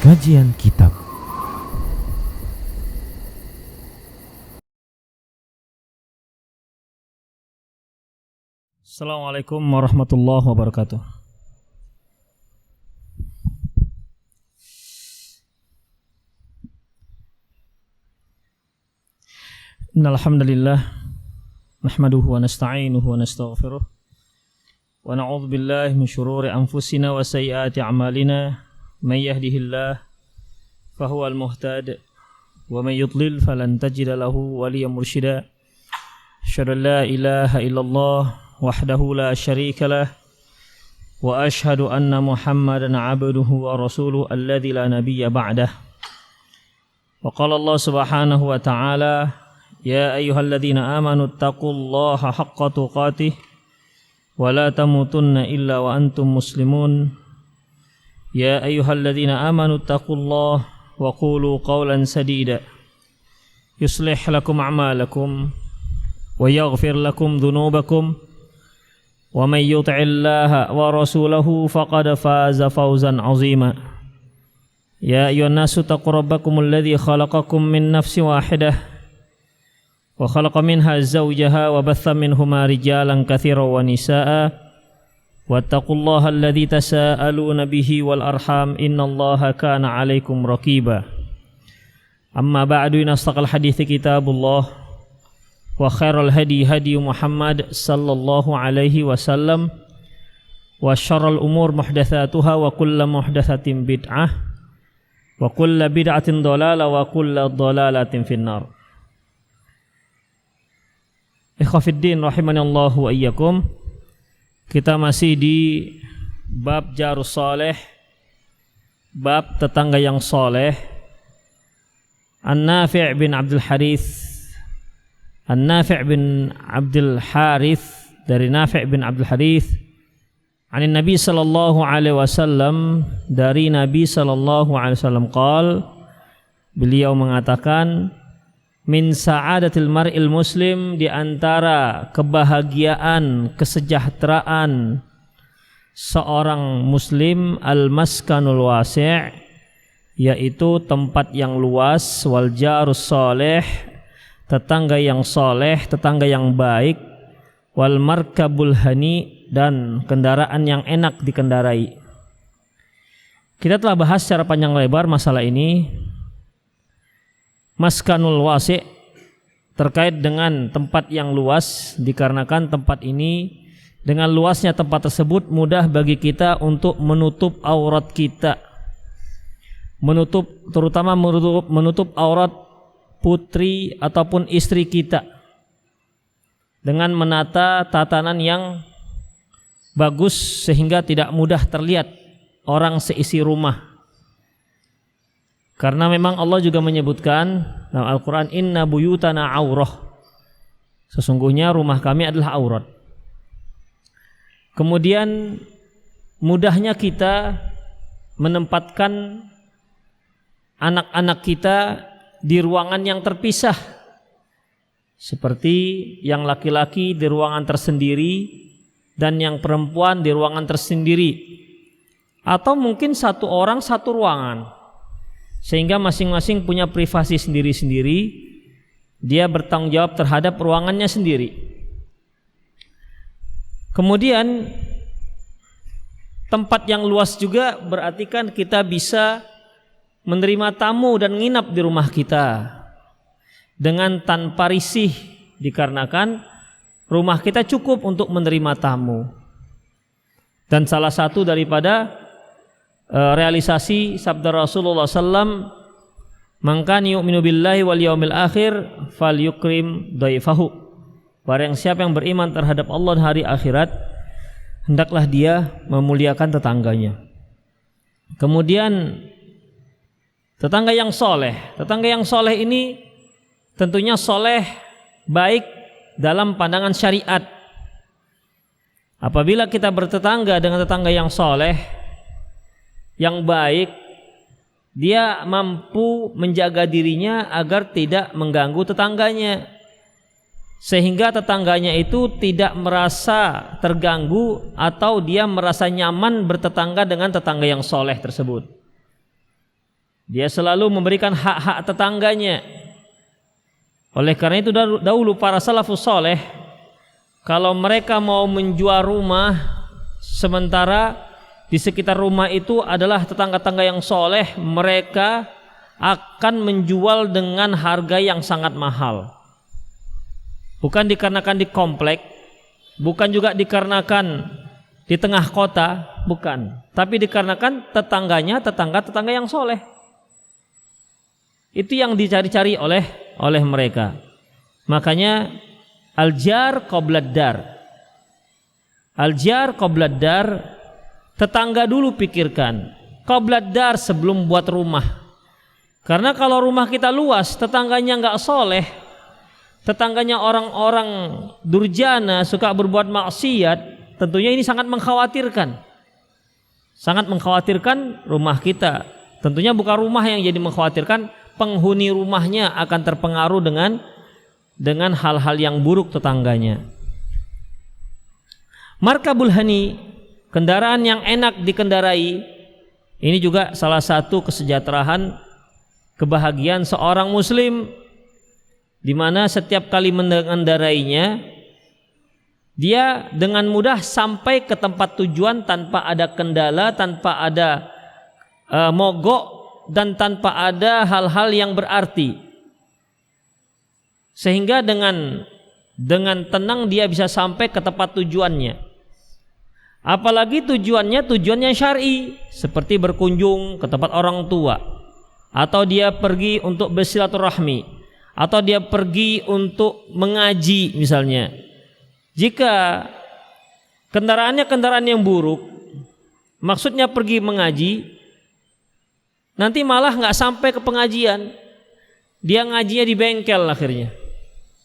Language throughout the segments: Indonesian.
Kajian Kitab. Assalamualaikum warahmatullahi wabarakatuh. Innal hamdalillah nahmaduhu wa nasta'inuhu wa nastaghfiruh wa na'udzu billahi min shururi anfusina wa sayyiati a'malina may yahdihillahu fahuwal muhtadi wa may yudlil falan tajida lahu waliyyan mursyida. Asyhadu an la ilaha illallah wahdahu la syarika lah wa asyhadu anna Muhammadan 'abduhu wa rasuluhu alladzi la nabiyya ba'dah. Wa qala Allah subhanahu wa ta'ala ya ayyuhalladzina amanu taqullaha haqqa tuqatih wa la tamutunna illa wa antum muslimun. Ya ayyuhalladzina amanu taqullaha wa qulu qawlan sadida yuslih lakum a'malakum wa yaghfir lakum dhunubakum wa may yuti'illaha wa rasulahu faqad faza fawzan 'azima. Ya ayyuhan nasu taqu rabbakumul ladzi khalaqakum min nafsin wahidah wa khalaqa minha zawjaha wa batha minhuma rijalan katsiran wa nisaa'a wattaqullaha alladzi tasaaluna bihi wal arham innallaha kana 'alaikum raqiba. Amma ba'du, inastaqal hadithi kitabullah wa khairal hadi hadi Muhammad sallallahu alaihi wasallam wa syarrul umur muhdatsatuha wa kullu muhdatsatin bid'ah wa kullu bid'atin dhalalah wa kullu dhalalatin finnar. Ikhwafiddin rahimanallahu wa iyyakum. Kita masih di bab jarus saleh, bab tetangga yang soleh. An-Nafi' bin Abdul Harith, An-Nafi' bin Abdul Harith dari Nafi' bin Abdul Harith, anin Nabi sallallahu alaihi wasallam, dari Nabi sallallahu alaihi wasallam qala, beliau mengatakan, min sa'adatil mar'il muslim, di antara kebahagiaan, kesejahteraan seorang muslim, al-maskanul wasi', yaitu tempat yang luas, wal jarus salih, tetangga yang soleh, tetangga yang baik, wal markabul hani, dan kendaraan yang enak dikendarai. Kita telah bahas secara panjang lebar masalah ini. Maskanul wasi' terkait dengan tempat yang luas, dikarenakan tempat ini, dengan luasnya tempat tersebut, mudah bagi kita untuk menutup aurat kita, terutama menutup aurat putri ataupun istri kita dengan menata tatanan yang bagus sehingga tidak mudah terlihat orang seisi rumah. Karena memang Allah juga menyebutkan dalam Al-Quran, inna buyutana aurah, sesungguhnya rumah kami adalah aurat. Kemudian mudahnya kita menempatkan anak-anak kita di ruangan yang terpisah, seperti yang laki-laki di ruangan tersendiri dan yang perempuan di ruangan tersendiri, atau mungkin satu orang satu ruangan, sehingga masing-masing punya privasi sendiri-sendiri, dia bertanggung jawab terhadap ruangannya sendiri. Kemudian tempat yang luas juga berarti kan kita bisa menerima tamu dan nginap di rumah kita dengan tanpa risih, dikarenakan rumah kita cukup untuk menerima tamu. Dan salah satu daripada realisasi sabda Rasulullah sallam, man kana yu'minu billahi wal yaumil akhir falyukrim dhaifahu, barang siapa yang beriman terhadap Allah dan hari akhirat, hendaklah dia memuliakan tetangganya. Kemudian tetangga yang soleh, tetangga yang soleh ini tentunya soleh baik dalam pandangan syariat. Apabila kita bertetangga dengan tetangga yang soleh, yang baik, dia mampu menjaga dirinya agar tidak mengganggu tetangganya, sehingga tetangganya itu tidak merasa terganggu atau dia merasa nyaman bertetangga dengan tetangga yang soleh tersebut. Dia selalu memberikan hak-hak tetangganya. Oleh karena itu dahulu para salafus saleh kalau mereka mau menjual rumah, sementara di sekitar rumah itu adalah tetangga-tetangga yang soleh, mereka akan menjual dengan harga yang sangat mahal. Bukan dikarenakan di komplek, bukan juga dikarenakan di tengah kota, bukan, tapi dikarenakan tetangga yang soleh. Itu yang dicari-cari oleh mereka. Makanya al-jar qoblad dar. Al-jar qoblad dar, tetangga dulu pikirkan. Qoblad dar, sebelum buat rumah. Karena kalau rumah kita luas, tetangganya enggak soleh, tetangganya orang-orang durjana, suka berbuat maksiat, tentunya ini sangat mengkhawatirkan. Sangat mengkhawatirkan rumah kita. Tentunya bukan rumah yang jadi mengkhawatirkan, penghuni rumahnya akan terpengaruh dengan hal-hal yang buruk tetangganya. Markabul hani, kendaraan yang enak dikendarai, ini juga salah satu kesejahteraan, kebahagiaan seorang muslim, di mana setiap kali mengendarainya dia dengan mudah sampai ke tempat tujuan tanpa ada kendala, tanpa ada mogok, dan tanpa ada hal-hal yang berarti, sehingga dengan tenang dia bisa sampai ke tempat tujuannya. Apalagi tujuannya syar'i, seperti berkunjung ke tempat orang tua, atau dia pergi untuk bersilaturahmi, atau dia pergi untuk mengaji misalnya. Jika kendaraannya kendaraan yang buruk, maksudnya pergi mengaji, nanti malah nggak sampai ke pengajian, dia ngajinya di bengkel akhirnya.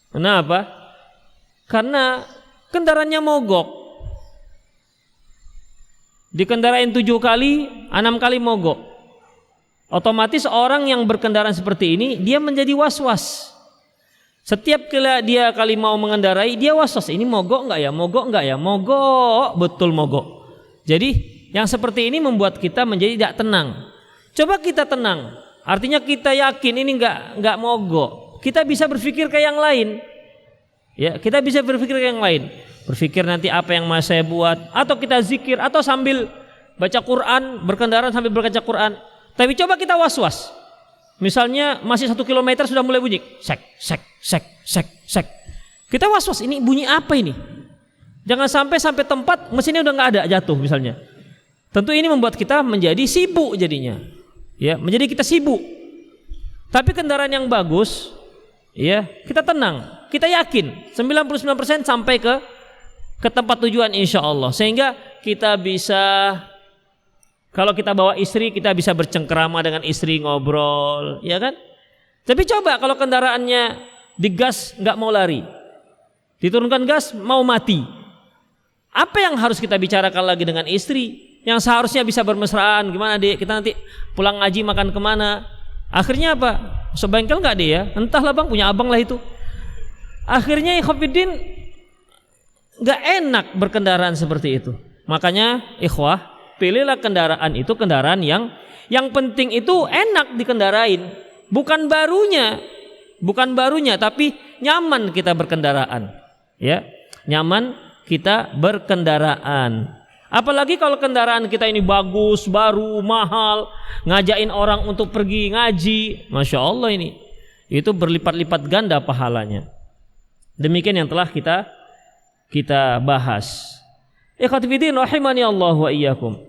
Kenapa? Karena kendaraannya mogok. Dikendarain 7 kali, 6 kali mogok. Otomatis orang yang berkendaraan seperti ini, dia menjadi was-was. Setiap kali mau mengendarai, dia was-was, ini mogok nggak ya, mogok nggak ya, mogok, betul mogok. Jadi yang seperti ini membuat kita menjadi tidak tenang. Coba kita tenang, artinya kita yakin ini nggak mogok. Kita bisa berpikir ke yang lain, ya, kita bisa berpikir ke yang lain. Berpikir nanti apa yang mau saya buat, atau kita zikir, atau sambil baca Quran, berkendaraan sambil berbaca Quran. Tapi coba kita was-was. Misalnya masih 1 kilometer sudah mulai bunyi, sek, sek, sek, sek, sek. Kita was-was, ini bunyi apa ini? Jangan sampai tempat mesinnya udah nggak ada, jatuh misalnya. Tentu ini membuat kita menjadi sibuk jadinya. Ya, menjadi kita sibuk. Tapi kendaraan yang bagus, ya, kita tenang, kita yakin 99% sampai ke tempat tujuan insyaallah. Sehingga kita bisa, kalau kita bawa istri, kita bisa bercengkerama dengan istri, ngobrol, ya kan? Tapi coba kalau kendaraannya digas nggak mau lari, diturunkan gas mau mati, apa yang harus kita bicarakan lagi dengan istri? Yang seharusnya bisa bermesraan, gimana dek, kita nanti pulang ngaji makan kemana? Akhirnya apa? Sebengkel nggak dia? Entahlah bang, punya abang lah itu. Akhirnya ikhwatiddin nggak enak berkendaraan seperti itu. Makanya ikhwah, pilihlah kendaraan itu kendaraan yang penting itu enak dikendarain, bukan barunya, tapi nyaman kita berkendaraan, ya, nyaman kita berkendaraan. Apalagi kalau kendaraan kita ini bagus, baru, mahal, ngajain orang untuk pergi ngaji, masya Allah, ini itu berlipat-lipat ganda pahalanya. Demikian yang telah kita bahas. Ikhwati fiddin rahimani Allah wa iyyakum.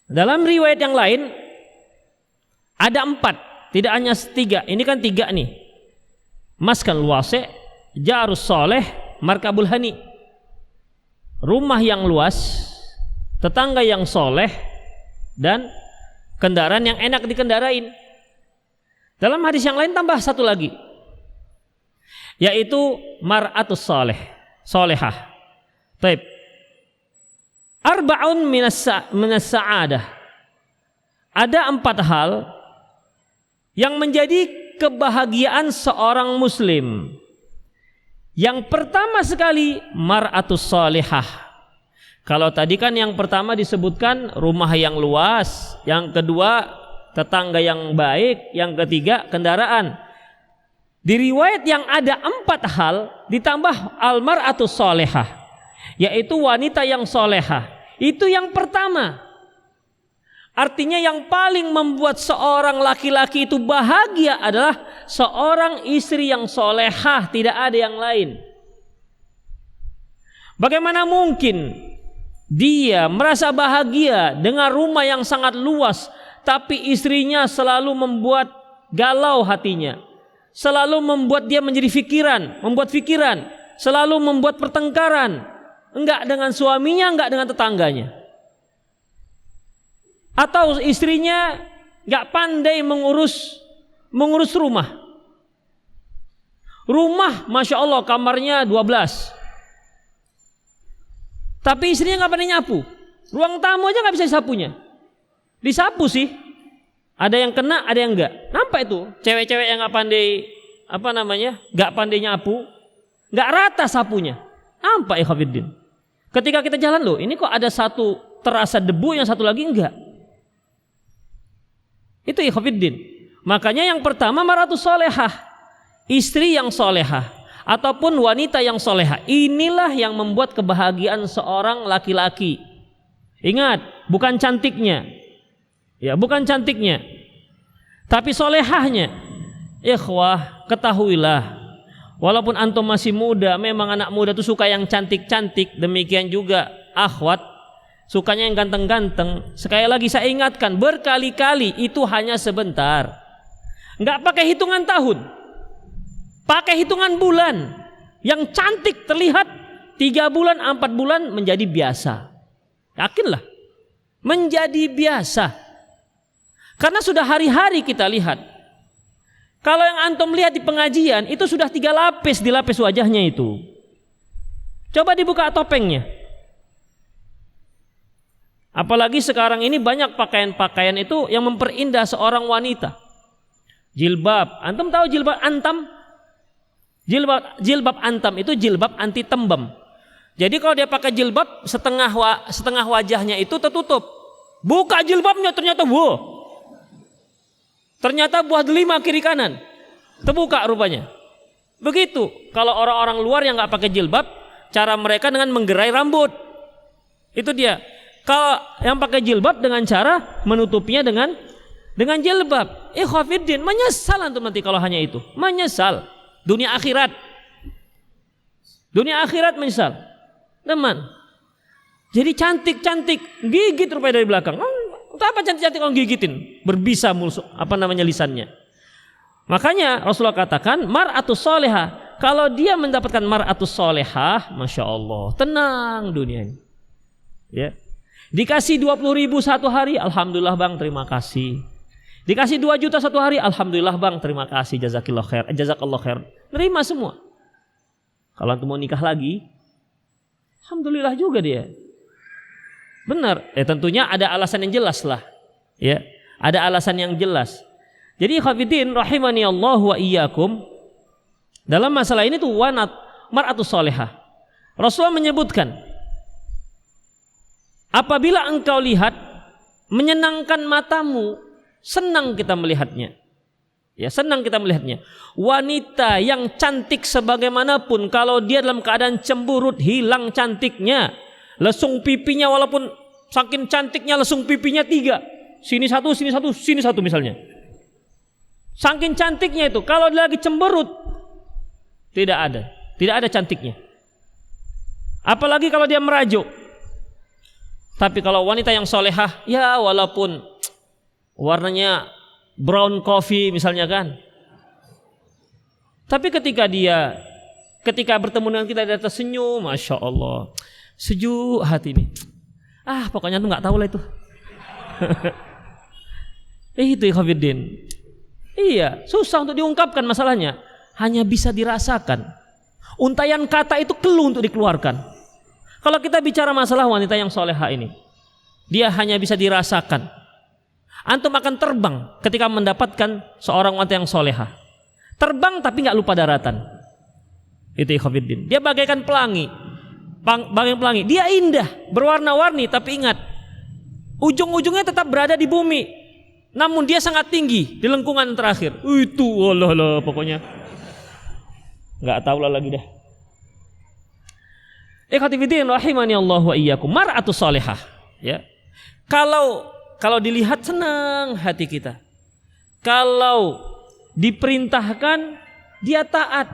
Dalam riwayat yang lain ada 4, tidak hanya 3. Ini kan 3 nih. Maskan wasi', jarus saleh, markabul hani. Rumah yang luas, tetangga yang soleh, dan kendaraan yang enak dikendarain. Dalam hadis yang lain tambah 1 lagi, yaitu mar'atus solehah. Baik. Arba'un minas sa'adah. Ada 4 hal yang menjadi kebahagiaan seorang muslim. Yang pertama sekali, mar'atus solehah, Kalau tadi kan yang pertama disebutkan rumah yang luas, yang kedua tetangga yang baik, yang ketiga kendaraan. Di riwayat yang ada 4 hal ditambah almar'atus solehah, yaitu wanita yang solehah. Itu yang pertama. Artinya yang paling membuat seorang laki-laki itu bahagia adalah seorang istri yang solehah, tidak ada yang lain. Bagaimana mungkin dia merasa bahagia dengan rumah yang sangat luas, tapi istrinya selalu membuat galau hatinya, selalu membuat dia menjadi membuat pikiran, selalu membuat pertengkaran, enggak dengan suaminya, enggak dengan tetangganya. Atau istrinya enggak pandai mengurus rumah. Rumah, Masya Allah, kamarnya 12. Tapi istrinya enggak pandai nyapu. Ruang tamu aja enggak bisa disapunya. Disapu sih. Ada yang kena, ada yang enggak. Nampak itu cewek-cewek yang enggak pandai enggak pandai nyapu, enggak rata sapunya. Nampak ya Khafiddin. Ketika kita jalan loh, ini kok ada satu terasa debu, yang satu lagi enggak. Itu ya Khafiddin. Makanya yang pertama mar'atus solehah, istri yang solehah ataupun wanita yang solehah. Inilah yang membuat kebahagiaan seorang laki-laki. Ingat, bukan cantiknya. Ya, bukan cantiknya, tapi solehahnya. Ikhwah, ketahuilah, walaupun antum masih muda, memang anak muda tuh suka yang cantik-cantik. Demikian juga akhwat, sukanya yang ganteng-ganteng. Sekali lagi saya ingatkan berkali-kali, itu hanya sebentar. Enggak pakai hitungan tahun, pakai hitungan bulan. Yang cantik terlihat 3 bulan, 4 bulan menjadi biasa. Yakinlah, menjadi biasa. Karena sudah hari-hari kita lihat. Kalau yang antum lihat di pengajian, itu sudah 3 lapis dilapis wajahnya itu. Coba dibuka topengnya. Apalagi sekarang ini banyak pakaian-pakaian itu yang memperindah seorang wanita. Jilbab, antum tahu jilbab antam? Jilbab antam itu jilbab anti tembem. Jadi kalau dia pakai jilbab, setengah wajahnya itu tertutup. Buka jilbabnya, ternyata ternyata buah delima kiri kanan terbuka rupanya. Begitu kalau orang-orang luar yang nggak pakai jilbab, cara mereka dengan menggerai rambut. Itu dia. Kalau yang pakai jilbab dengan cara menutupinya dengan jilbab. Khafiddin, menyesal antum nanti kalau hanya itu. Menyesal. Dunia akhirat menyesal. Teman. Jadi cantik-cantik, gigit rupanya dari belakang. Untuk apa cantik-cantik kalau gigitin? Berbisa lisannya. Makanya Rasulullah katakan mar'atus solehah. Kalau dia mendapatkan mar'atus solehah, Masya Allah, tenang dunia ini. Ya. Dikasih 20.000 satu hari, alhamdulillah bang, terima kasih. Dikasih 2 juta satu hari, alhamdulillah bang, terima kasih, jazakallah khair. Nerima semua. Kalau antum mau nikah lagi, alhamdulillah juga dia. Benar, tentunya ada alasan yang jelas lah. Ya, ada alasan yang jelas. Jadi Khafiddin rahimani Allah wa iyyakum, dalam masalah ini tuh mar'atus solehah. Rasulullah menyebutkan, apabila engkau lihat menyenangkan matamu, senang kita melihatnya. Ya, senang kita melihatnya. Wanita yang cantik sebagaimanapun, kalau dia dalam keadaan cemburut, hilang cantiknya. Lesung pipinya, walaupun saking cantiknya lesung pipinya 3, sini satu misalnya. Saking cantiknya itu, kalau dia lagi cemberut, tidak ada cantiknya. Apalagi kalau dia merajuk. Tapi kalau wanita yang solehah, ya walaupun warnanya brown coffee misalnya kan, tapi ketika bertemu dengan kita, dia tersenyum, Masya Allah, sejuk hati ini. Pokoknya tuh nggak tahu lah itu. Itu ya Khafiddin. Iya, susah untuk diungkapkan masalahnya. Hanya bisa dirasakan. Untayan kata itu keluh untuk dikeluarkan. Kalau kita bicara masalah wanita yang soleha ini, dia hanya bisa dirasakan. Antum akan terbang ketika mendapatkan seorang wanita yang soleha. Terbang tapi nggak lupa daratan. Itu ya Khafiddin. Dia bagaikan pelangi. bangkai pelangi. Dia indah, berwarna-warni, tapi ingat, ujung-ujungnya tetap berada di bumi. Namun dia sangat tinggi di lengkungan terakhir. Itu Allah pokoknya. Enggak tahu lah lagi dah. Ikhwati fillah rahimani Allah wa iyyakum. Mar'atus salihah, ya. Kalau dilihat senang hati kita. Kalau diperintahkan dia taat.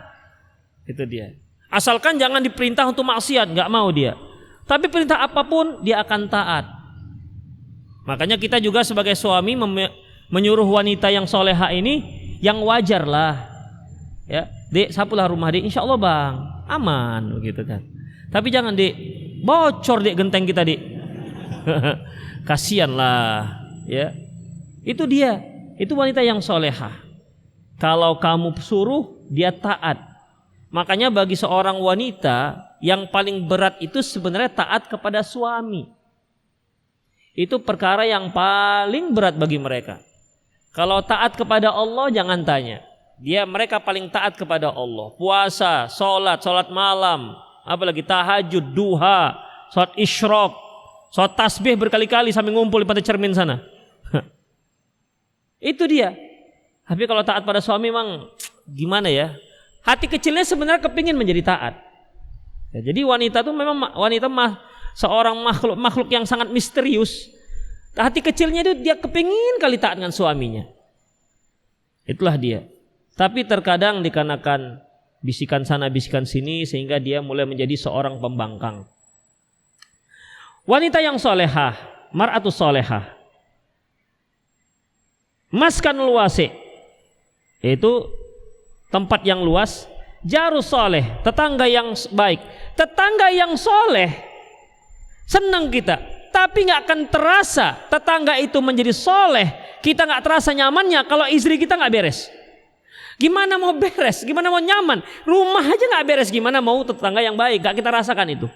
Itu dia. Asalkan jangan diperintah untuk maksiat, enggak mau dia. Tapi perintah apapun dia akan taat. Makanya kita juga sebagai suami menyuruh wanita yang soleha ini yang wajar lah. Ya, Dek, sapulah rumah Dek, insyaallah Bang, aman begitu kan. Tapi jangan Dek, bocor Dek genteng kita Dek. Kasihan lah, ya. Itu dia, itu wanita yang solehah. Kalau kamu suruh dia taat. Makanya bagi seorang wanita yang paling berat itu sebenarnya taat kepada suami. Itu perkara yang paling berat bagi mereka. Kalau taat kepada Allah jangan tanya. Mereka paling taat kepada Allah. Puasa, sholat malam, apalagi tahajud, duha, sholat isyraq, sholat tasbih berkali-kali sampai ngumpul di pantai cermin sana. Itu dia. Tapi kalau taat pada suami memang gimana ya? Hati kecilnya sebenarnya kepingin menjadi taat. Ya, jadi wanita itu memang seorang makhluk yang sangat misterius. Hati kecilnya itu dia kepingin kali taat dengan suaminya. Itulah dia. Tapi terkadang dikarenakan bisikan sana bisikan sini sehingga dia mulai menjadi seorang pembangkang. Wanita yang solehah, mar'atus solehah, maskanul wasi', yaitu tempat yang luas. Jarus soleh, tetangga yang baik. Tetangga yang soleh senang kita, tapi gak akan terasa tetangga itu menjadi soleh. Kita gak terasa nyamannya kalau istri kita gak beres. Gimana mau beres, gimana mau nyaman, rumah aja gak beres, gimana mau tetangga yang baik. Gak kita rasakan itu.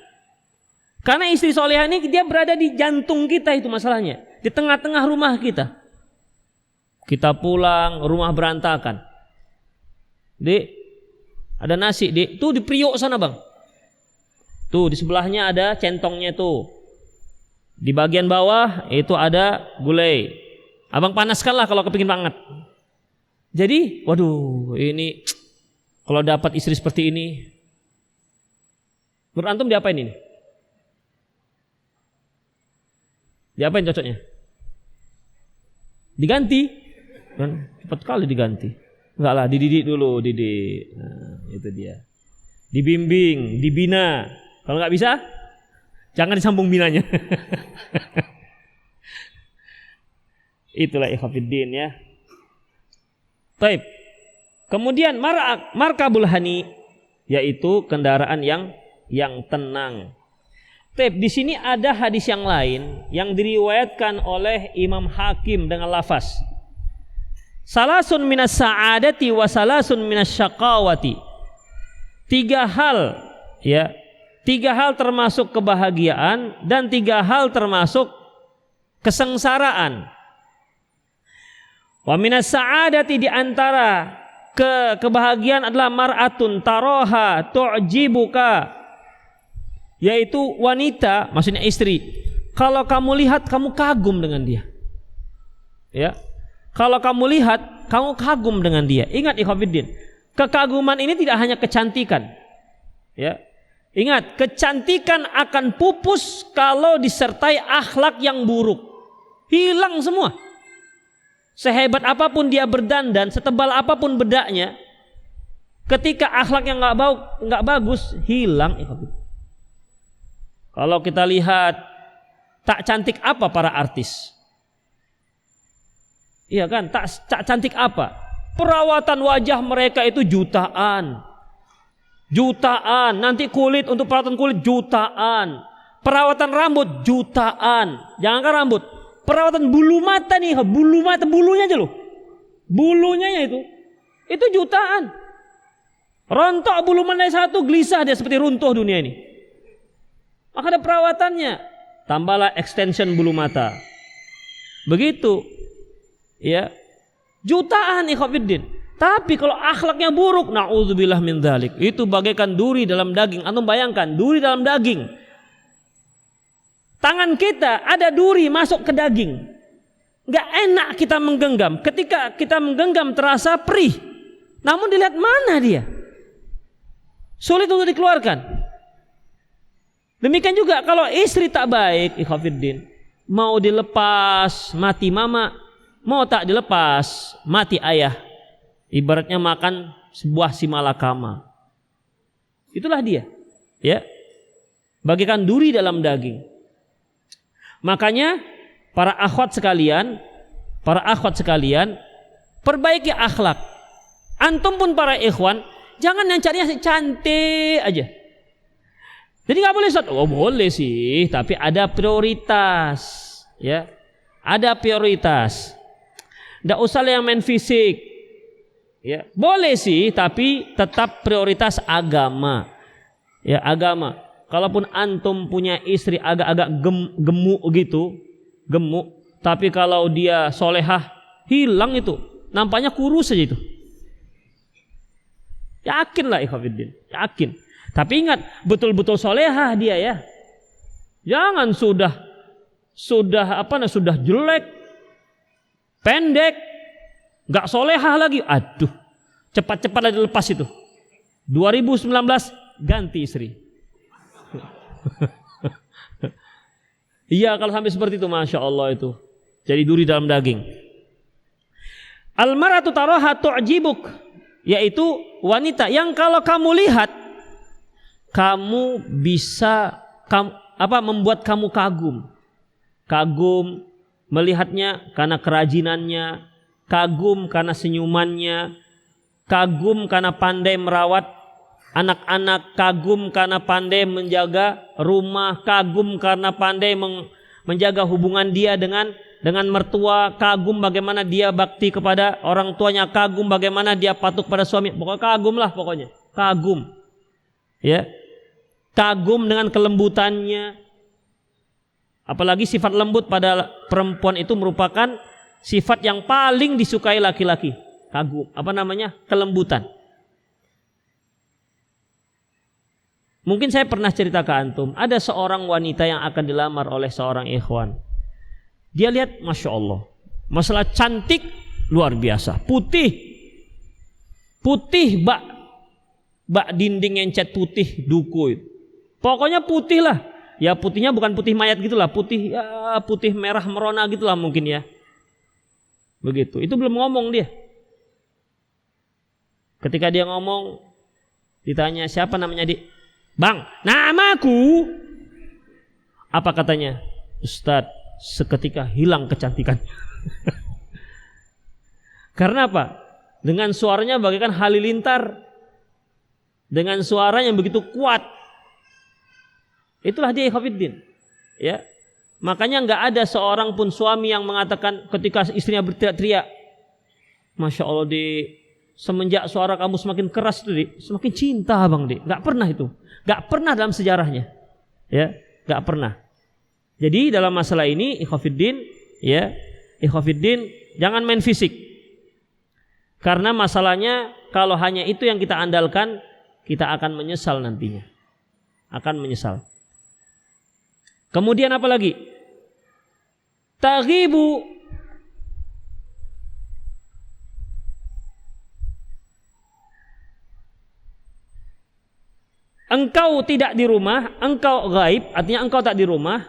Karena istri solehah ini dia berada di jantung kita, itu masalahnya, di tengah-tengah rumah kita. Kita pulang, rumah berantakan. Dek, ada nasi Dek, tuh di priuk sana Bang. Tuh di sebelahnya ada centongnya tuh. Di bagian bawah itu ada gulai. Abang panaskanlah kalau kepingin banget. Jadi, waduh, ini kalau dapat istri seperti ini, menurut antum diapain ini? Diapain cocoknya? Diganti? Dan cepat kali diganti. Enggak lah, dididik dulu, didik. Nah, itu dia. Dibimbing, dibina. Kalau nggak bisa, jangan disambung binanya. Itulah ikhwafiddin ya. Taib. Kemudian markabul hani, yaitu kendaraan yang tenang. Taib. Di sini ada hadis yang lain yang diriwayatkan oleh Imam Hakim dengan lafaz salasun minas sa'adati wa salasun minas syaqawati. Tiga hal termasuk kebahagiaan dan 3 hal termasuk kesengsaraan. Wa minas sa'adati, di antara kebahagiaan adalah mar'atun taroha tu'jibuka, yaitu wanita, maksudnya istri. Kalau kamu lihat kamu kagum dengan dia. Ya. Kalau kamu lihat kamu kagum dengan dia. Ingat ikhwatiddin, kekaguman ini tidak hanya kecantikan. Ya. Ingat, kecantikan akan pupus kalau disertai akhlak yang buruk. Hilang semua. Sehebat apapun dia berdandan, setebal apapun bedaknya, ketika akhlak yang nggak bagus, hilang. Kalau kita lihat, tak cantik apa para artis? Iya kan, tak cantik apa? Perawatan wajah mereka itu jutaan. Nanti kulit, untuk perawatan kulit jutaan. Perawatan rambut jutaan. Jangankan rambut, perawatan bulu mata nih, bulunya aja loh. Bulunya itu jutaan. Rontok bulu mata satu, gelisah dia seperti runtuh dunia ini. Maka ada perawatannya. Tambahlah extension bulu mata. Begitu. Ya. Jutaan ikhwatiddin. Tapi kalau akhlaknya buruk, na'udzubillah min dzalik, itu bagaikan duri dalam daging. Antum bayangkan, duri dalam daging. Tangan kita ada duri masuk ke daging. Enggak enak kita menggenggam. Ketika kita menggenggam terasa perih. Namun dilihat mana dia? Sulit untuk dikeluarkan. Demikian juga kalau istri tak baik, ikhwafiddin, mau dilepas mati mama, mau tak dilepas mati ayah. Ibaratnya makan sebuah si malakama. Itulah dia, ya. Bagaikan duri dalam daging. Makanya para akhwat sekalian, perbaiki akhlak. Antum pun para ikhwan, jangan yang carinya cantik aja. Jadi nggak boleh Ustaz. Oh boleh sih, tapi ada prioritas, ya. Ada prioritas. Nggak usah yang main fisik, ya. Boleh sih, tapi tetap prioritas agama, ya, agama. Kalaupun antum punya istri agak-agak gemuk gitu, tapi kalau dia solehah, hilang itu, nampaknya kurus saja itu. Yakinlah ikhwatiddin, yakin. Tapi ingat, betul-betul solehah dia ya. Jangan sudah jelek, pendek, nggak solehah lagi. Aduh, cepat-cepatlah dilepas itu. 2019 ganti istri. Iya, kalau sampai seperti itu, masya Allah itu jadi duri dalam daging. Al-mar'atu taraha tu'jibuk, yaitu wanita yang kalau kamu lihat, kamu bisa membuat kamu kagum melihatnya karena kerajinannya, kagum karena senyumannya, kagum karena pandai merawat anak-anak, kagum karena pandai menjaga rumah, kagum karena pandai menjaga hubungan dia dengan mertua, kagum bagaimana dia bakti kepada orang tuanya, kagum bagaimana dia patuh pada suami. Pokoknya kagum lah, pokoknya kagum, ya, kagum dengan kelembutannya. Apalagi sifat lembut pada perempuan itu merupakan sifat yang paling disukai laki-laki. Kagum, kelembutan. Mungkin saya pernah cerita ke antum, ada seorang wanita yang akan dilamar oleh seorang ikhwan. Dia lihat, masya Allah, masalah cantik luar biasa, putih, bak dinding yang cat putih duku. Pokoknya putih lah, ya putihnya bukan putih mayat gitulah, putih ya putih merah merona gitulah mungkin ya. Begitu, itu belum ngomong dia. Ketika dia ngomong, ditanya siapa namanya Dik? Bang, namaku. Apa katanya? Ustadz, seketika hilang kecantikan. Karena apa? Dengan suaranya bagaikan halilintar, dengan suara yang begitu kuat. Itulah dia ikhwatiddin, ya. Makanya nggak ada seorang pun suami yang mengatakan ketika istrinya berteriak-teriak, masya Allah Dik, semenjak suara kamu semakin keras itu Dik, semakin cinta Bang Dik. Nggak pernah itu. Gak pernah dalam sejarahnya, ya, gak pernah. Jadi dalam masalah ini, ikhwatiddin, ya, ikhwatiddin, jangan main fisik. Karena masalahnya kalau hanya itu yang kita andalkan, kita akan menyesal nantinya, akan menyesal. Kemudian apa lagi? Taghibu, engkau tidak di rumah, engkau ghaib, artinya engkau tak di rumah,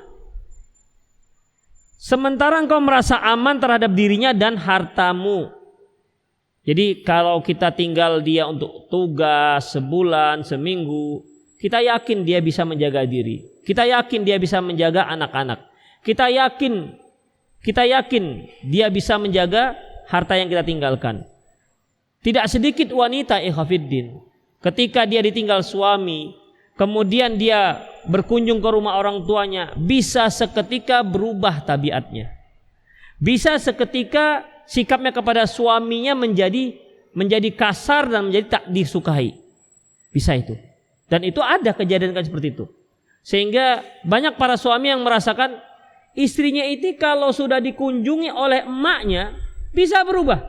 sementara engkau merasa aman terhadap dirinya dan hartamu. Jadi kalau kita tinggal dia untuk tugas sebulan, seminggu, kita yakin dia bisa menjaga diri, kita yakin dia bisa menjaga anak-anak, kita yakin dia bisa menjaga harta yang kita tinggalkan. Tidak sedikit wanita ikhwatiddin, ketika dia ditinggal suami, kemudian dia berkunjung ke rumah orang tuanya, bisa seketika berubah tabiatnya. Bisa seketika sikapnya kepada suaminya menjadi kasar dan menjadi tak disukai. Bisa itu. Dan itu ada kejadian seperti itu. Sehingga banyak para suami yang merasakan istrinya itu kalau sudah dikunjungi oleh emaknya bisa berubah.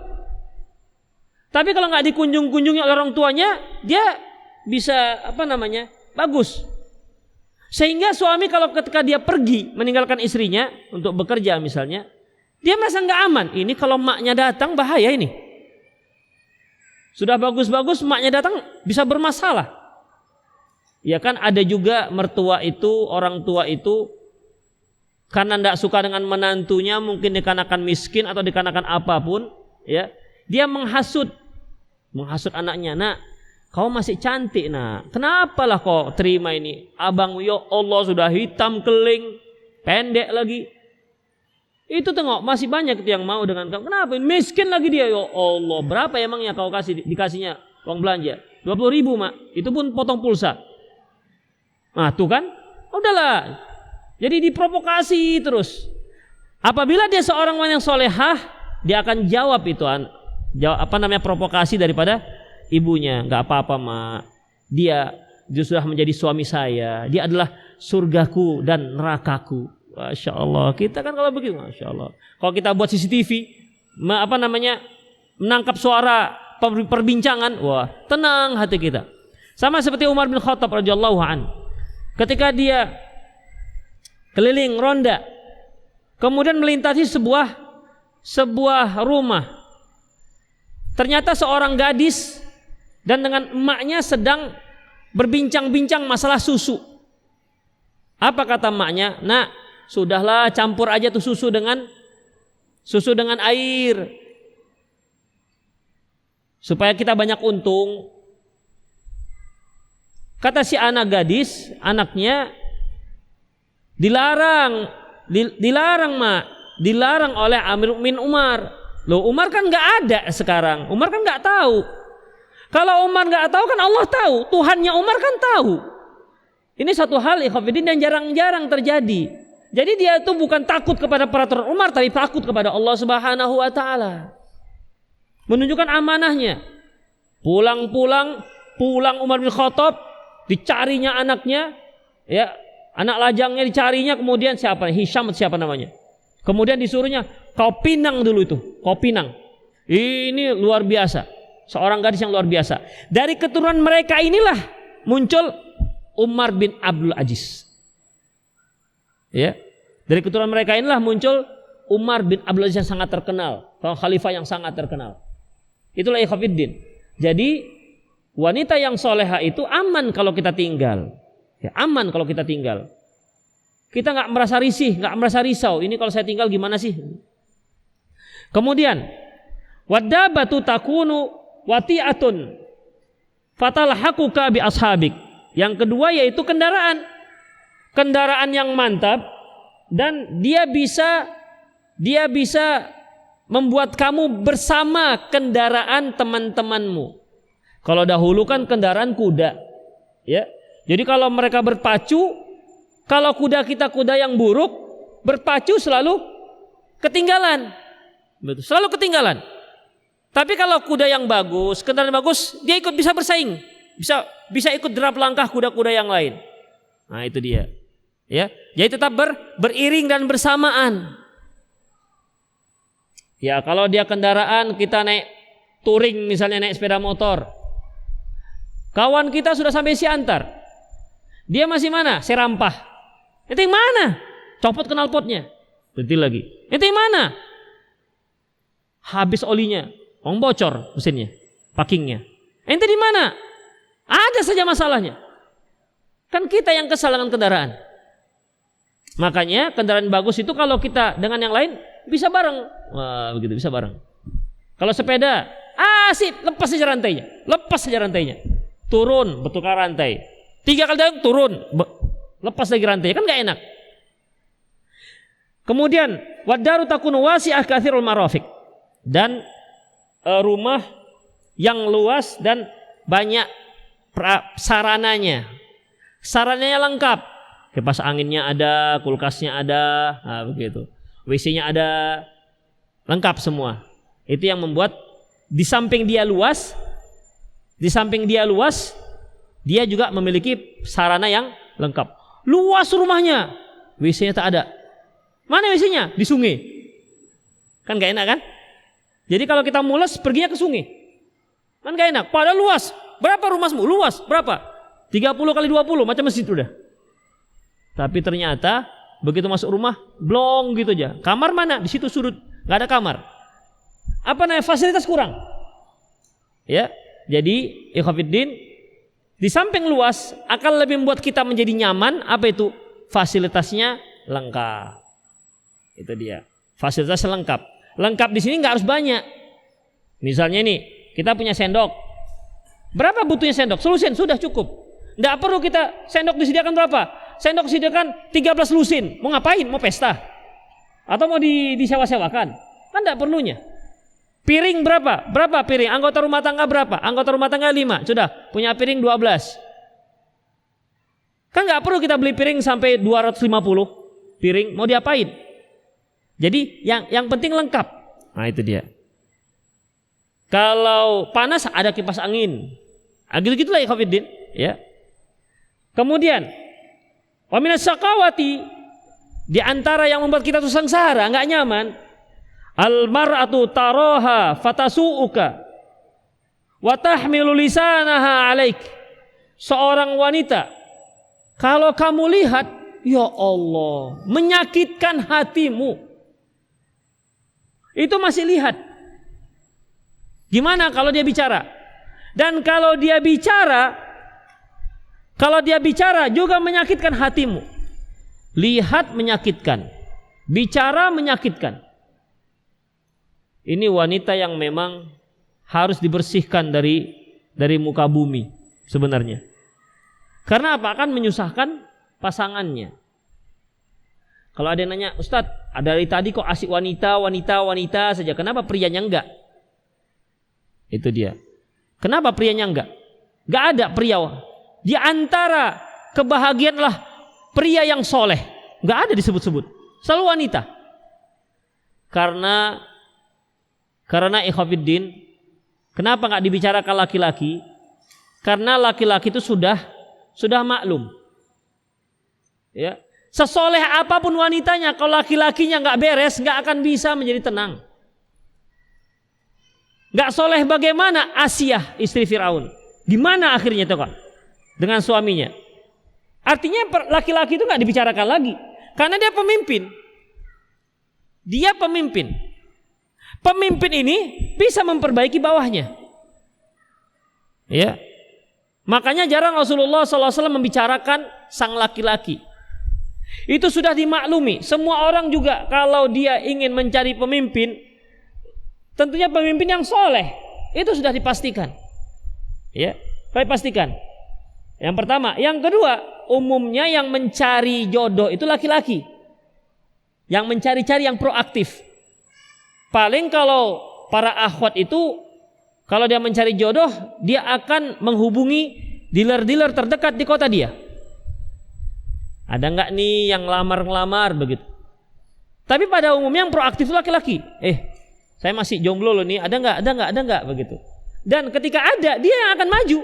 Tapi kalau nggak dikunjung-kunjungi oleh orang tuanya, dia bisa bagus. Sehingga suami kalau ketika dia pergi meninggalkan istrinya untuk bekerja misalnya, dia merasa nggak aman. Ini kalau maknya datang bahaya ini. Sudah bagus-bagus maknya datang bisa bermasalah. Ya kan ada juga mertua itu, orang tua itu karena tidak suka dengan menantunya, mungkin dikarenakan miskin atau dikarenakan apapun, ya, dia menghasut anaknya. Nak, kau masih cantik, nak. Kenapa lah kau terima ini? Abang, ya Allah, sudah hitam keling, pendek lagi. Itu tengok masih banyak yang mau dengan kau. Kenapa? Miskin lagi dia. Ya Allah, berapa emangnya kau dikasihnya uang belanja? 20.000, mak. Itu pun potong pulsa. Nah, tuh kan? Udahlah. Jadi diprovokasi terus. Apabila dia seorang yang solehah, dia akan jawab itu provokasi daripada ibunya. Enggak apa-apa, mak. Dia sudah menjadi suami saya. Dia adalah surgaku dan nerakaku. Masya Allah. Kita kan kalau begitu, Masya Allah. Kalau kita buat CCTV, menangkap suara perbincangan, wah, tenang hati kita. Sama seperti Umar bin Khattab radhiyallahu an. Ketika dia keliling ronda, kemudian melintasi sebuah rumah. Ternyata seorang gadis dan dengan emaknya sedang berbincang-bincang masalah susu. Apa kata emaknya? Nak, sudahlah, campur aja tuh susu dengan air supaya kita banyak untung. Kata si anak gadis, anaknya dilarang mak, dilarang oleh Amir bin Umar. Loh, Umar kan nggak ada sekarang, Umar kan nggak tahu. Kalau Umar nggak tahu kan Allah tahu, Tuhannya Umar kan tahu. Ini satu hal ikhwatiddin yang jarang-jarang terjadi. Jadi dia itu bukan takut kepada peraturan Umar, tapi takut kepada Allah Subhanahu wa taala. Menunjukkan amanahnya. Pulang Umar bin Khattab, dicarinya anaknya, ya, anak lajangnya dicarinya, kemudian siapa? Hisham siapa namanya? Kemudian disuruhnya, kau pinang dulu itu, kau pinang. Ini luar biasa, seorang gadis yang luar biasa. Dari keturunan mereka inilah muncul Umar bin Abdul Aziz. Ya, dari keturunan mereka inilah muncul Umar bin Abdul Aziz yang sangat terkenal, khalifah yang sangat terkenal. Itulah ikhwatiddin. Jadi wanita yang soleha itu aman kalau kita tinggal, ya, aman kalau kita tinggal. Kita nggak merasa risih, nggak merasa risau. Ini kalau saya tinggal gimana sih? Kemudian, wadabatu takunu wati'atun fatalhaquka bi ashabik. Yang kedua yaitu kendaraan yang mantap dan dia bisa membuat kamu bersama kendaraan teman-temanmu. Kalau dahulu kan kendaraan kuda, ya. Jadi kalau mereka berpacu, kalau kuda kita kuda yang buruk, berpacu selalu ketinggalan. Betul, selalu ketinggalan. Tapi kalau kuda yang bagus, kendaraan bagus, dia ikut bisa bersaing, bisa ikut derap langkah kuda-kuda yang lain. Nah, itu dia. Ya, jadi tetap beriring dan bersamaan. Ya, kalau dia kendaraan kita naik touring misalnya, naik sepeda motor. Kawan kita sudah sampai Siantar, dia masih mana? Serampah. Itu yang mana? Copot knalpotnya, berhenti lagi. Itu yang mana? Habis olinya, bocor mesinnya, packingnya. Ente di mana? Ada saja masalahnya. Kan kita yang kesal dengan kendaraan. Makanya kendaraan bagus itu kalau kita dengan yang lain bisa bareng. Wah, begitu bisa bareng. Kalau sepeda, sip, lepas saja rantainya. Turun, bertukar rantai. 3 kali turun, lepas lagi rantai, kan nggak enak. Kemudian wadaru takunu wasi'ah katsirul marafiq, dan rumah yang luas dan banyak sarananya. Sarananya lengkap. Kipas anginnya ada, kulkasnya ada, begitu. WC-nya ada, lengkap semua. Itu yang membuat di samping dia luas, dia juga memiliki sarana yang lengkap. Luas rumahnya, WC-nya tak ada. Mana WC-nya? Di sungai. Kan gak enak kan? Jadi kalau kita mules perginya ke sungai. Kan gak enak. Padahal luas. Berapa rumahmu? Luas. Berapa? 30 kali 20 macam masjid udah. Tapi ternyata begitu masuk rumah blong gitu aja. Kamar mana? Di situ sudut. Gak ada kamar. Apa namanya? Fasilitas kurang. Ya. Jadi ikhwatiddin, di samping luas akan lebih membuat kita menjadi nyaman. Apa itu? Fasilitasnya lengkap. Itu dia. Fasilitas lengkap. Lengkap di sini nggak harus banyak. Misalnya nih, kita punya sendok. Berapa butuhnya sendok? Selusin sudah cukup. Nggak perlu kita sendok disediakan berapa? Sendok disediakan 13 lusin. Mau ngapain? Mau pesta? Atau mau disewa-sewakan? Kan nggak perlunya. Piring berapa? Berapa piring? Anggota rumah tangga berapa? Anggota rumah tangga 5. Sudah punya piring 12. Kan nggak perlu kita beli piring sampai 250 piring. Mau diapain? Jadi yang penting lengkap. Nah itu dia. Kalau panas ada kipas angin. Gitu-gitulah ya ikhwatiddin. Ya. Kemudian wa minas syaqawati, di antara yang membuat kita sengsara, nggak nyaman, al mar'atu taraha fatasu'uka wa tahmilu lisanaha 'alaik. Seorang wanita, kalau kamu lihat, ya Allah, menyakitkan hatimu. Itu masih lihat. Gimana kalau dia bicara? Dan kalau dia bicara juga menyakitkan hatimu. Lihat menyakitkan, bicara menyakitkan. Ini wanita yang memang harus dibersihkan dari muka bumi sebenarnya. Karena apa? Akan menyusahkan pasangannya. Kalau ada yang nanya, Ustadz, dari tadi kok asik wanita saja. Kenapa prianya enggak? Itu dia. Kenapa prianya enggak? Enggak ada pria. Di antara kebahagiaanlah pria yang soleh. Enggak ada disebut-sebut. Selalu wanita. Karena ikhwatiddin, kenapa enggak dibicarakan laki-laki? Karena laki-laki itu sudah maklum. Ya. Sesoleh apapun wanitanya, kalau laki-lakinya nggak beres, nggak akan bisa menjadi tenang. Nggak soleh bagaimana Asiyah istri Firaun? Gimana akhirnya itu kan? Dengan suaminya. Artinya laki-laki itu nggak dibicarakan lagi, karena dia pemimpin. Dia pemimpin. Pemimpin ini bisa memperbaiki bawahnya. Ya. Makanya jarang Rasulullah SAW membicarakan sang laki-laki. Itu sudah dimaklumi. Semua orang juga kalau dia ingin mencari pemimpin, tentunya pemimpin yang soleh. Itu sudah dipastikan. Ya, dipastikan. Yang pertama, yang kedua, umumnya yang mencari jodoh itu laki-laki. Yang mencari-cari yang proaktif. Paling kalau para akhwat itu, kalau dia mencari jodoh, dia akan menghubungi dealer-dealer terdekat di kota dia. Ada enggak nih yang ngelamar begitu. Tapi pada umumnya yang proaktif itu laki-laki. Saya masih jomblo loh nih, ada enggak begitu. Dan ketika ada, dia yang akan maju.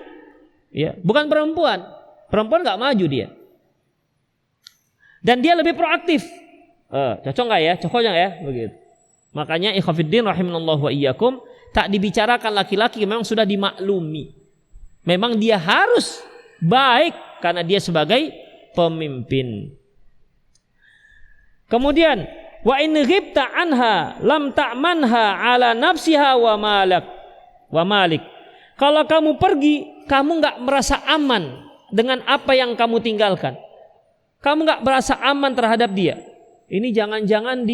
Ya, bukan perempuan. Perempuan enggak maju dia. Dan dia lebih proaktif. Cocok enggak ya? Cocok enggak ya? Begitu. Makanya ikhwatiddin rahimanallahu wa iyyakum, tak dibicarakan laki-laki, memang sudah dimaklumi. Memang dia harus baik karena dia sebagai pemimpin. Kemudian wa in ghibta anha lam ta'manha ala nafsiha wa malik. Kalau kamu pergi, kamu enggak merasa aman dengan apa yang kamu tinggalkan. Kamu enggak merasa aman terhadap dia. Ini jangan-jangan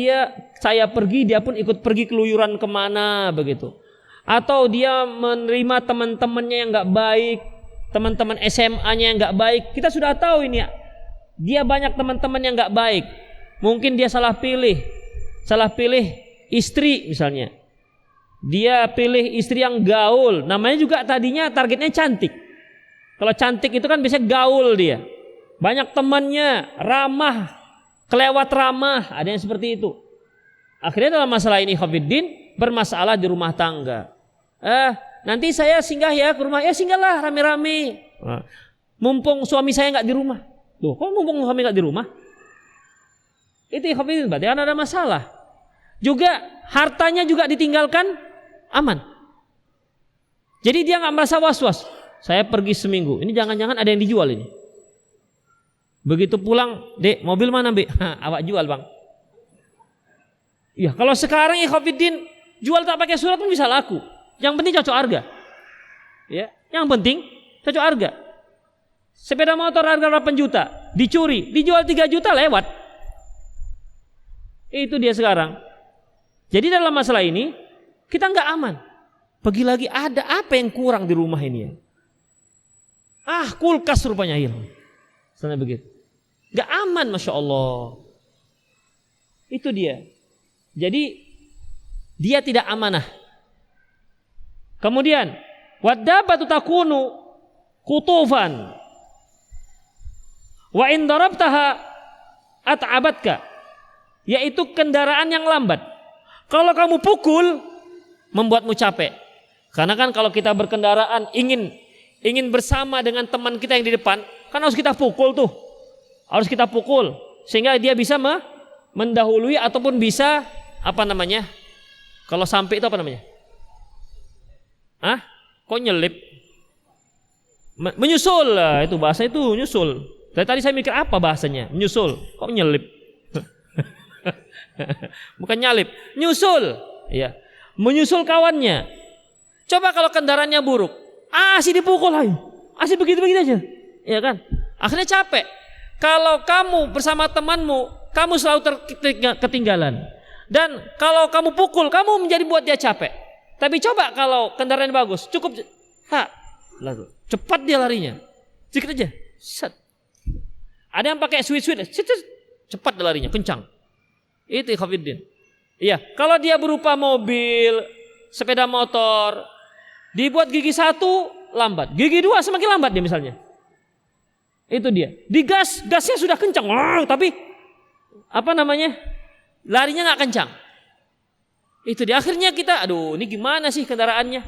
saya pergi, dia pun ikut pergi keluyuran kemana begitu. Atau dia menerima teman-temannya yang enggak baik, teman-teman SMA-nya yang enggak baik. Kita sudah tahu ini, dia banyak teman-teman yang enggak baik. Mungkin dia salah pilih istri misalnya. Dia pilih istri yang gaul, namanya juga tadinya targetnya cantik. Kalau cantik itu kan biasanya gaul dia. Banyak temannya, ramah, kelewat ramah, ada yang seperti itu. Akhirnya dalam masalah ini ikhwatiddin bermasalah di rumah tangga. Nanti saya singgah ya ke rumah, ya singgahlah rame-rame. Mumpung suami saya enggak di rumah. Loh, kok mumpung suami enggak di rumah? Itu ikhwatiddin, berarti kan ada masalah. Juga hartanya juga ditinggalkan aman. Jadi dia nggak merasa was-was. Saya pergi seminggu, ini jangan-jangan ada yang dijual ini. Begitu pulang, Dek, mobil mana, Be? Awak jual, Bang. Iya, kalau sekarang ikhwatiddin jual tak pakai surat pun bisa laku. Yang penting cocok harga. Ya, yang penting cocok harga. Sepeda motor harga 8 juta, dicuri, dijual 3 juta lewat. Itu dia sekarang. Jadi dalam masalah ini kita nggak aman. Pergi lagi, ada apa yang kurang di rumah ini ya? Kulkas rupanya hilang. Sana begitu. Nggak aman, masya Allah. Itu dia. Jadi dia tidak amanah. Kemudian waddabatu takunu kutufan wa in darabtaha at'abatka, yaitu kendaraan yang lambat. Kalau kamu pukul membuatmu capek. Karena kan kalau kita berkendaraan ingin bersama dengan teman kita yang di depan, kan harus kita pukul tuh. Harus kita pukul sehingga dia bisa mendahului ataupun bisa kalau sampai itu apa namanya? Kok nyelip? Menyusul lah, itu bahasa itu nyusul. Dari tadi saya mikir apa bahasanya? Menyusul. Kok nyelip? Bukan nyalip, nyusul. Ya. Menyusul kawannya. Coba kalau kendaraannya buruk, asih dipukul aja. Asih begitu-begitu aja. Ya kan? Akhirnya capek. Kalau kamu bersama temanmu, kamu selalu ketinggalan. Dan kalau kamu pukul, kamu menjadi buat dia capek. Tapi coba kalau kendaraan bagus, cukup cepat dia larinya. Sedikit aja. Set. Ada yang pakai sweet, cepat dia larinya, kencang. Itu ikhwatiddin. Iya, kalau dia berupa mobil, sepeda motor, dibuat gigi 1 lambat, gigi 2 semakin lambat dia misalnya. Itu dia. Gasnya sudah kencang, tapi larinya nggak kencang. Itu dia. Akhirnya kita, ini gimana sih kendaraannya?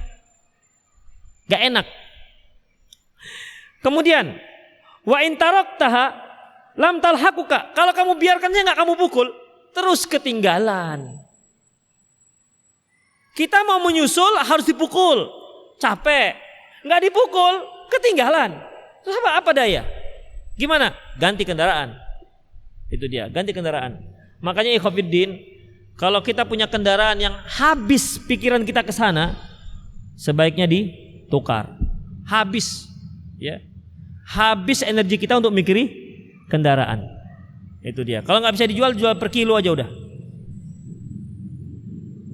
Gak enak. Kemudian, wa in taraktaha lam talhaquka. Kalau kamu biarkannya nggak kamu pukul, terus ketinggalan. Kita mau menyusul harus dipukul, capek. Nggak dipukul, ketinggalan. Terus apa daya? Gimana? Ganti kendaraan. Itu dia, ganti kendaraan. Makanya ikhwatiddin, kalau kita punya kendaraan yang habis pikiran kita ke sana, sebaiknya ditukar. Habis, ya. Habis energi kita untuk mikiri kendaraan. Itu dia. Kalau nggak bisa dijual, jual per kilo aja udah.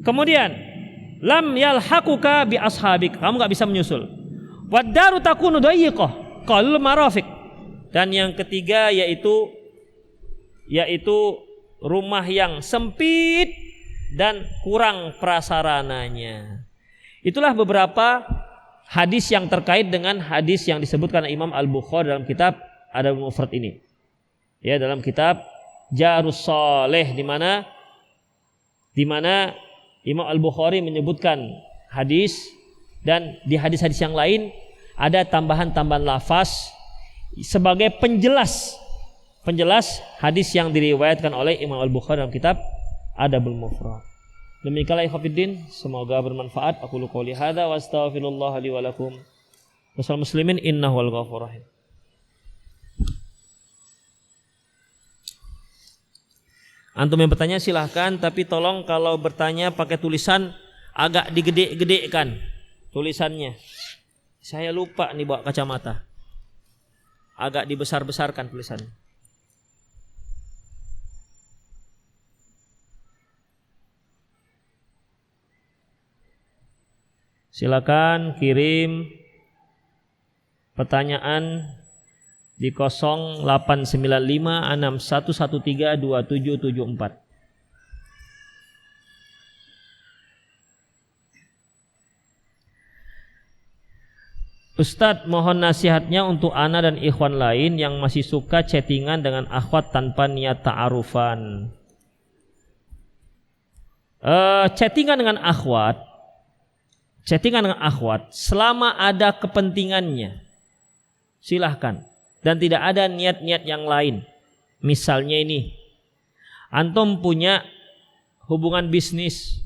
Kemudian, lam yalhaquka bi ashabik. Kamu nggak bisa menyusul. Wad-daru takunu dayiqah qalul marafiq. Dan yang ketiga yaitu rumah yang sempit dan kurang prasarananya. Itulah beberapa hadis yang terkait dengan hadis yang disebutkan Imam Al-Bukhari dalam kitab Adabul Mufrad ini. Ya, dalam kitab Jarus Shalih di mana Imam Al-Bukhari menyebutkan hadis, dan di hadis-hadis yang lain ada tambahan-tambahan lafaz sebagai penjelas hadis yang diriwayatkan oleh Imam Al-Bukhari dalam kitab Adabul Mufrad. Demikianlah ikhwatiddin, semoga bermanfaat. Aku qouli hadza wa astaghfirullah li wa lakum. Wasal muslimin innahu wal ghafurur rahim. Antum yang bertanya silahkan, tapi tolong kalau bertanya pakai tulisan agak digede-gedekan tulisannya. Saya lupa nih bawa kacamata. Agak dibesar-besarkan tulisannya. Silakan kirim pertanyaan di 089561132774. Ustadz, mohon nasihatnya untuk ana dan ikhwan lain yang masih suka chattingan dengan akhwat tanpa niat ta'arufan. Chattingan dengan akhwat selama ada kepentingannya, silahkan, dan tidak ada niat-niat yang lain. Misalnya ini, antum punya hubungan bisnis,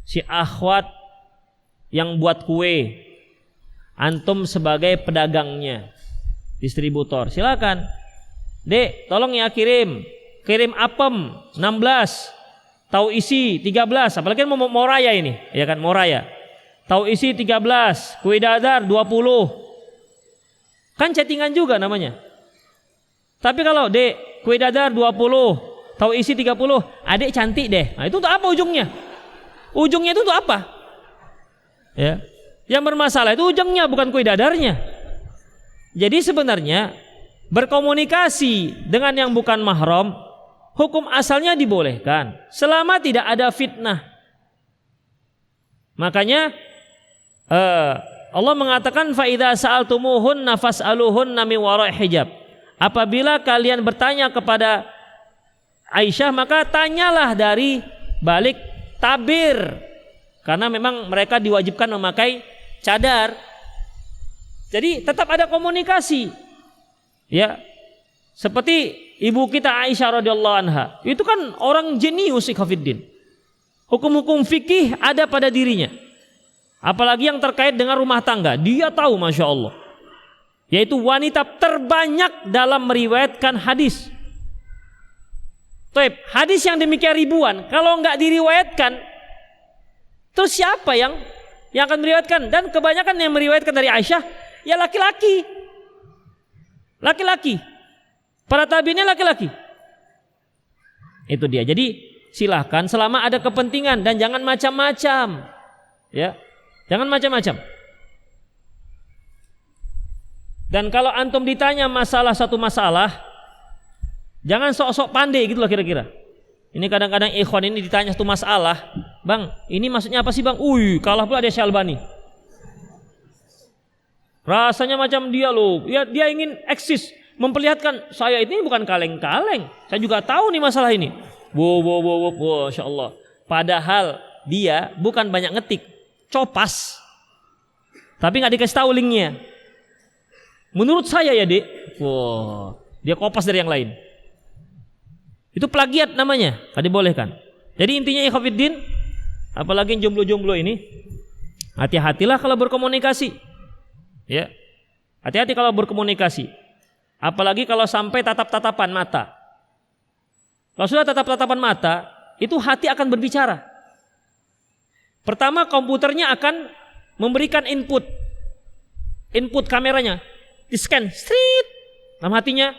si akhwat yang buat kue Antum sebagai pedagangnya, distributor, silakan. Dek, tolong ya kirim apem 16, tahu isi 13, apalagi kan mau raya ini, ya kan, mau raya. Tahu isi 13, kue dadar 20. Kan chattingan juga namanya. Tapi kalau dek, kue dadar 20, tahu isi 30, adek cantik deh. Nah, itu untuk apa ujungnya? Ujungnya itu untuk apa? Ya. Yang bermasalah itu ujungnya, bukan kue dadarnya. Jadi sebenarnya berkomunikasi dengan yang bukan mahram, hukum asalnya dibolehkan selama tidak ada fitnah. Makanya Allah mengatakan fa idza sa'altumuhunna fas'aluhunna min wara'i hijab. Apabila kalian bertanya kepada Aisyah, maka tanyalah dari balik tabir, karena memang mereka diwajibkan memakai cadar. Jadi tetap ada komunikasi. Ya, seperti ibu kita Aisyah radhiyallahu anha, itu kan orang jenius ikhwatiddin. Hukum-hukum fikih ada pada dirinya. Apalagi yang terkait dengan rumah tangga, dia tahu, masya Allah. Yaitu wanita terbanyak dalam meriwayatkan hadis. Taib, hadis yang demikian ribuan, kalau nggak diriwayatkan, terus siapa yang akan meriwayatkan? Dan kebanyakan yang meriwayatkan dari Aisyah ya laki-laki. Laki-laki. Para tabi'innya laki-laki. Itu dia. Jadi silahkan selama ada kepentingan dan jangan macam-macam. Ya. Jangan macam-macam. Dan kalau antum ditanya satu masalah, jangan sok-sok pandai gitu loh kira-kira. Ini kadang-kadang ikhwan ini ditanya satu masalah, "Bang, ini maksudnya apa sih, Bang?" Kalah pula dia Syalbani. Rasanya macam dia loh, ya, dia ingin eksis, memperlihatkan saya ini bukan kaleng-kaleng, saya juga tahu nih masalah ini. Wow, Masya Allah. Padahal dia bukan banyak ngetik, copas, tapi nggak dikasih tahu linknya. Menurut saya ya dek, dia kopas dari yang lain. Itu plagiat namanya, nggak dibolehkan. Jadi intinya ikhwatiddin, apalagi jomblo-jomblo ini, hati-hatilah kalau berkomunikasi. Ya, hati-hati kalau berkomunikasi, apalagi kalau sampai tatap-tatapan mata. Kalau sudah tatap-tatapan mata, itu hati akan berbicara. Pertama, komputernya akan memberikan input kameranya, di scan, street, dalam hatinya,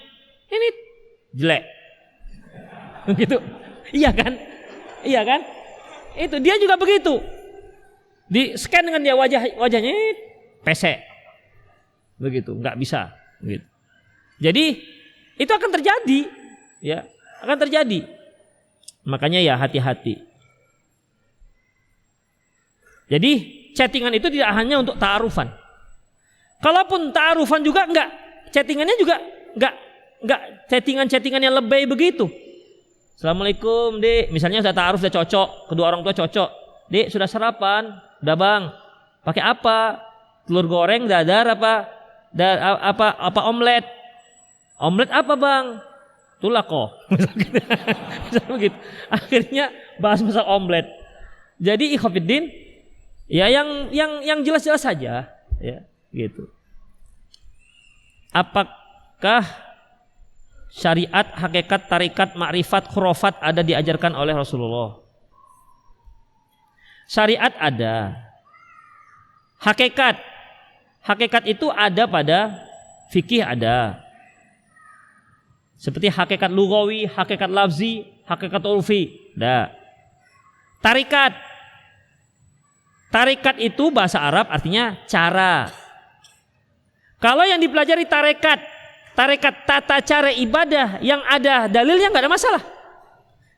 ini jelek, gitu. Iya kan? Itu dia juga begitu, di scan dengan dia wajahnya, pesek. Begitu, nggak bisa gitu. Jadi itu akan terjadi, ya, akan terjadi. Makanya ya hati-hati. Jadi chattingan itu tidak hanya untuk ta'arufan. Kalaupun ta'arufan juga enggak, chattingannya juga enggak chattingan yang lebay begitu. Assalamualaikum, Dek. Misalnya sudah ta'aruf, sudah cocok, kedua orang tua cocok. Dek, sudah sarapan? Udah, Bang. Pakai apa? Telur goreng, dadar apa omelet? Omelet apa, Bang? Itulah kok. Misal begitu. Akhirnya bahas masalah omelet. Jadi ikhwatiddin, ya yang jelas-jelas saja, ya, gitu. Apakah syariat, hakikat, tarikat, makrifat, khurafat ada diajarkan oleh Rasulullah? Syariat ada. Hakikat itu ada pada fikih ada. Seperti hakikat lugawi, hakikat lafzi, hakikat urfi. Ada. Tarikat itu bahasa Arab artinya cara. Kalau yang dipelajari tarekat tata cara ibadah yang ada dalilnya nggak ada masalah.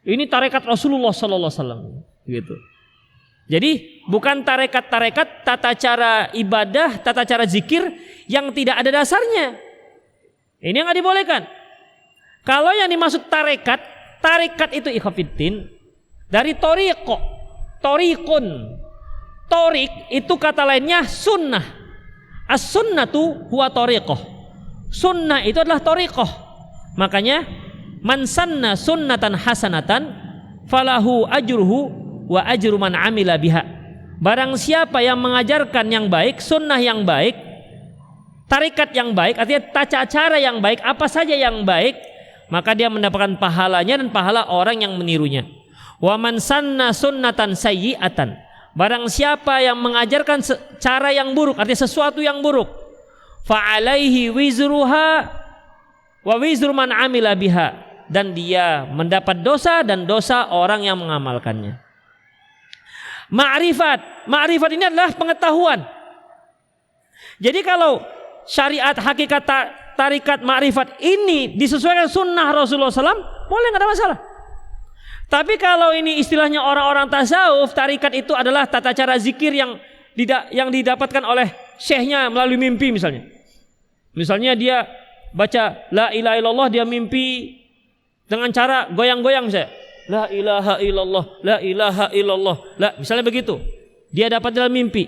Ini tarekat Rasulullah Sallallahu Alaihi Wasallam, gitu. Jadi bukan tarekat tata cara ibadah, tata cara zikir yang tidak ada dasarnya. Ini yang nggak dibolehkan. Kalau yang dimaksud tarekat itu ikhwatiddin dari torikun. Torik itu kata lainnya sunnah. As-sunnatu huwa tariqah. Sunnah itu adalah tariqah. Makanya man sanna sunnatan hasanatan falahu ajruhu wa ajru man amila biha. Barang siapa yang mengajarkan yang baik, sunnah yang baik, tarikat yang baik, artinya tata cara yang baik, apa saja yang baik, maka dia mendapatkan pahalanya dan pahala orang yang menirunya. Wa man sanna sunnatan sayyi'atan, barang siapa yang mengajarkan cara yang buruk, artinya sesuatu yang buruk, fa alaihi wizruha wa wizru man amila biha, dan dia mendapat dosa dan dosa orang yang mengamalkannya. Ma'rifat ini adalah pengetahuan. Jadi kalau syariat hakikat tarikat ma'rifat ini disesuaikan sunnah Rasulullah SAW, boleh, nggak ada masalah. Tapi kalau ini istilahnya orang-orang tasawuf, tarikat itu adalah tata cara zikir yang didapatkan oleh syekhnya melalui mimpi misalnya. Misalnya dia baca la ilaha illallah, dia mimpi dengan cara goyang-goyang misalnya. La ilaha illallah, la ilaha illallah, la, misalnya begitu. Dia dapat dalam mimpi.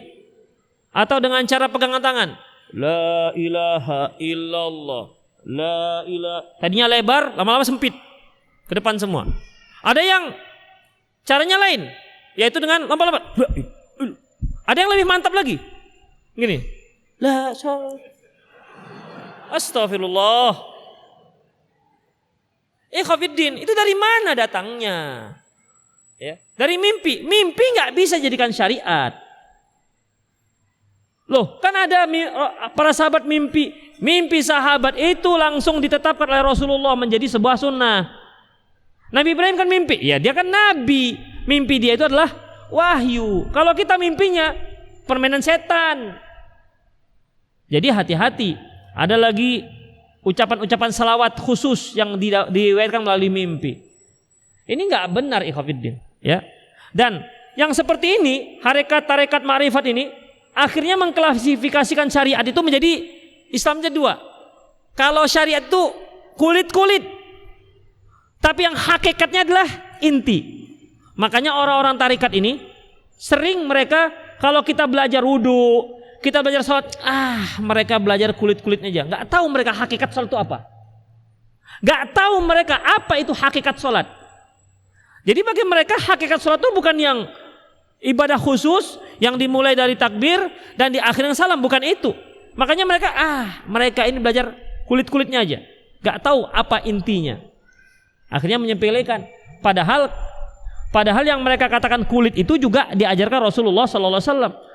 Atau dengan cara pegangan tangan. La ilaha illallah, la ilaha. Tadinya lebar, lama-lama sempit ke depan semua. Ada yang caranya lain, yaitu dengan lompat-lompat. Ada yang lebih mantap lagi. Gini. La astagfirullah. Ikhwafiddin, itu dari mana datangnya? Ya, dari mimpi. Mimpi nggak bisa jadikan syariat. Loh, kan ada para sahabat mimpi. Mimpi sahabat itu langsung ditetapkan oleh Rasulullah menjadi sebuah sunnah. Nabi Ibrahim kan mimpi, ya dia kan nabi. Mimpi dia itu adalah wahyu. Kalau kita mimpinya permainan setan. Jadi hati-hati. Ada lagi ucapan-ucapan salawat khusus yang diriwayatkan melalui mimpi. Ini nggak benar, ikhwafiddin, ya. Dan yang seperti ini, tarekat ma'rifat ini akhirnya mengklasifikasikan syariat itu menjadi Islamnya dua. Kalau syariat itu kulit-kulit, tapi yang hakikatnya adalah inti. Makanya orang-orang tarekat ini sering mereka kalau kita belajar wudu, kita belajar sholat, mereka belajar kulit-kulitnya aja. Gak tahu mereka hakikat sholat itu apa. Gak tahu mereka apa itu hakikat sholat. Jadi bagi mereka hakikat sholat itu bukan yang ibadah khusus yang dimulai dari takbir dan di akhir yang salam, bukan itu. Makanya mereka ini belajar kulit-kulitnya aja. Gak tahu apa intinya. Akhirnya menyepelekan. Padahal yang mereka katakan kulit itu juga diajarkan Rasulullah SAW.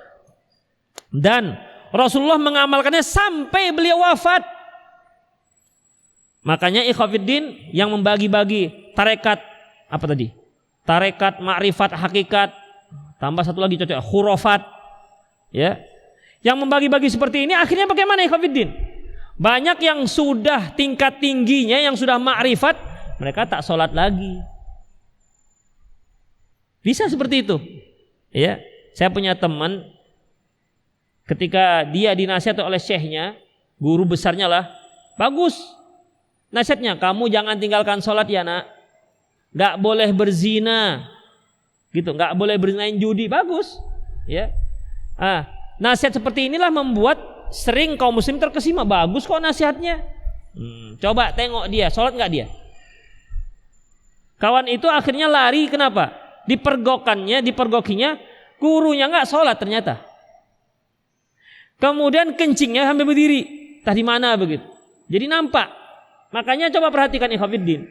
Dan Rasulullah mengamalkannya sampai beliau wafat. Makanya ikhwafiddin yang membagi-bagi tarekat apa tadi? Tarekat ma'rifat hakikat, tambah satu lagi cocok khurafat, ya. Yang membagi-bagi seperti ini akhirnya bagaimana ikhwafiddin? Banyak yang sudah tingkat tingginya, yang sudah ma'rifat, mereka tak sholat lagi. Bisa seperti itu. Ya, saya punya teman. Ketika dia dinasihati oleh syekhnya, guru besarnya lah, bagus nasihatnya, kamu jangan tinggalkan sholat ya nak, gak boleh berzina, gitu, gak boleh bermain judi, bagus, ya. Nasihat seperti inilah membuat sering kaum muslim terkesima, bagus kok nasihatnya. Coba tengok dia, sholat gak dia? Kawan itu akhirnya lari, kenapa? Dipergokinya, gurunya gak sholat ternyata. Kemudian kencingnya sampai berdiri. Tadi mana begitu? Jadi nampak. Makanya coba perhatikan ikhwafiddin.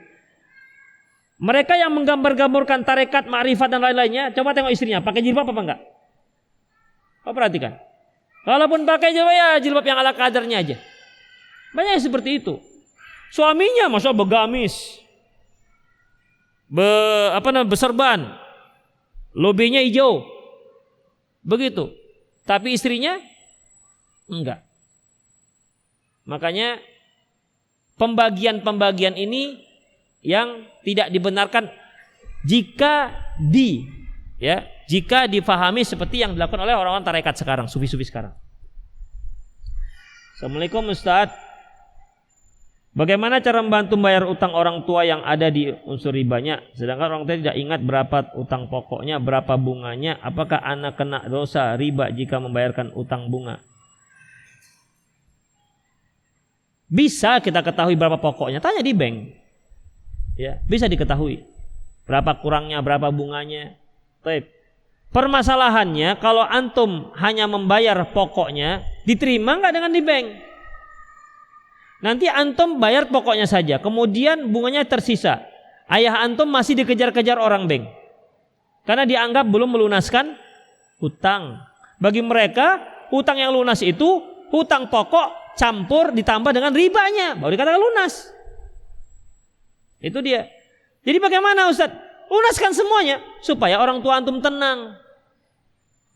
Mereka yang menggambar-gambarkan tarekat, ma'rifat dan lain-lainnya, coba tengok istrinya, pakai jilbab apa enggak? Coba perhatikan. Walaupun pakai jilbab, ya jilbab yang ala kadarnya aja. Banyak yang seperti itu. Suaminya masya Allah begamis, berserban, lobenya hijau, begitu. Tapi istrinya enggak. Makanya pembagian ini yang tidak dibenarkan jika difahami seperti yang dilakukan oleh orang-orang tarekat sekarang, sufi-sufi sekarang. Assalamualaikum Ustaz. Bagaimana cara membantu membayar utang orang tua yang ada di unsur ribanya, sedangkan orang tua tidak ingat berapa utang pokoknya, berapa bunganya? Apakah anak kena dosa riba jika membayarkan utang bunga? Bisa kita ketahui berapa pokoknya, tanya di bank. Ya, bisa diketahui berapa kurangnya, berapa bunganya. Baik. Permasalahannya kalau antum hanya membayar pokoknya, diterima nggak dengan di bank? Nanti antum bayar pokoknya saja, kemudian bunganya tersisa. Ayah antum masih dikejar-kejar orang bank karena dianggap belum melunaskan hutang. Bagi mereka, hutang yang lunas itu hutang pokok campur ditambah dengan ribanya, baru dikatakan lunas. Itu dia. Jadi bagaimana Ustaz? Lunaskan semuanya supaya orang tua antum tenang.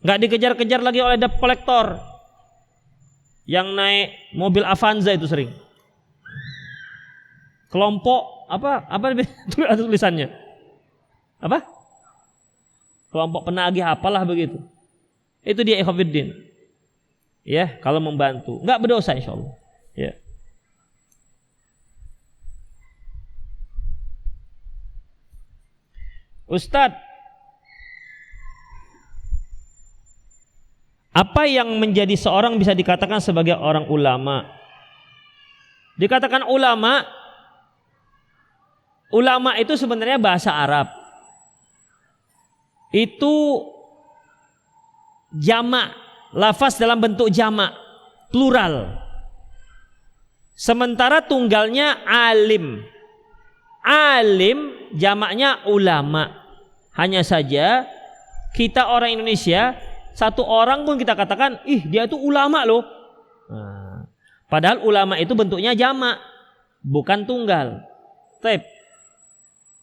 Nggak dikejar-kejar lagi oleh debt collector yang naik mobil Avanza itu sering. Kelompok apa tulisannya? Apa? Kelompok penagih apalah begitu. Itu dia ikhwatiddin. Ya, kalau membantu, enggak berdosa insyaallah. Ya. Ustadz, apa yang menjadi seorang bisa dikatakan sebagai orang ulama? Dikatakan ulama itu sebenarnya bahasa Arab. Itu jamak, lafaz dalam bentuk jamak, plural. Sementara tunggalnya alim. Alim jamaknya ulama. Hanya saja kita orang Indonesia, satu orang pun kita katakan, ih dia itu ulama loh. Nah, padahal ulama itu bentuknya jamak, bukan tunggal. Taip.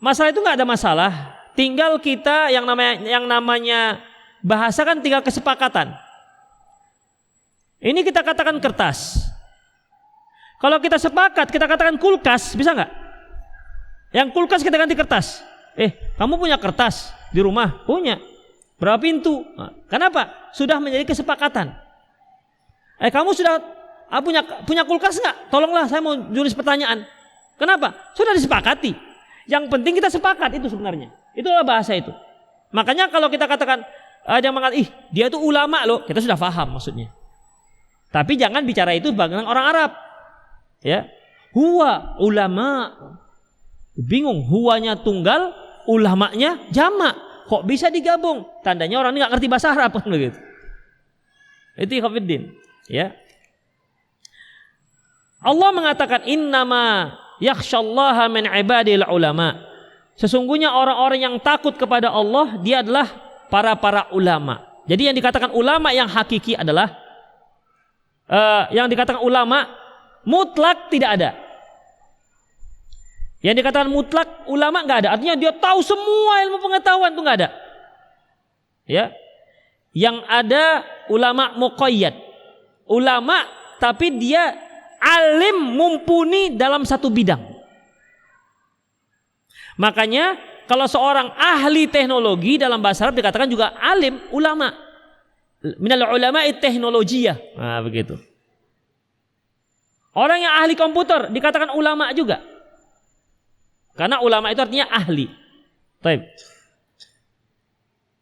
Masalah itu nggak ada masalah. Tinggal kita yang namanya bahasa kan tinggal kesepakatan. Ini kita katakan kertas. Kalau kita sepakat, kita katakan kulkas, bisa nggak? Yang kulkas kita ganti kertas. Kamu punya kertas di rumah? Punya. Berapa pintu? Nah, kenapa? Sudah menjadi kesepakatan. Kamu sudah punya kulkas nggak? Tolonglah, saya mau tulis pertanyaan. Kenapa? Sudah disepakati. Yang penting kita sepakat itu sebenarnya. Itulah bahasa itu. Makanya kalau kita katakan jangan mengatakan, dia itu ulama loh, kita sudah paham maksudnya. Tapi jangan bicara itu bagaimana orang Arab. Ya. Huwa ulama. Bingung, huwanya tunggal, ulamanya jamak. Kok bisa digabung? Tandanya orang ini enggak ngerti bahasa Arab kan begitu. Itu ikhwatiddin, ya. Allah mengatakan innama yakhsyallaha min ibadil ulama. Sesungguhnya orang-orang yang takut kepada Allah, dia adalah para ulama. Jadi yang dikatakan ulama yang hakiki adalah yang dikatakan ulama mutlak tidak ada. Yang dikatakan mutlak ulama nggak ada. Artinya dia tahu semua ilmu pengetahuan itu nggak ada. Ya, yang ada ulama muqayyad. Ulama tapi dia alim mumpuni dalam satu bidang. Makanya kalau seorang ahli teknologi dalam bahasa Arab dikatakan juga alim, ulama. Minal ulama'i teknologiyah. Nah, begitu. Orang yang ahli komputer dikatakan ulama juga. Karena ulama itu artinya ahli. Baik.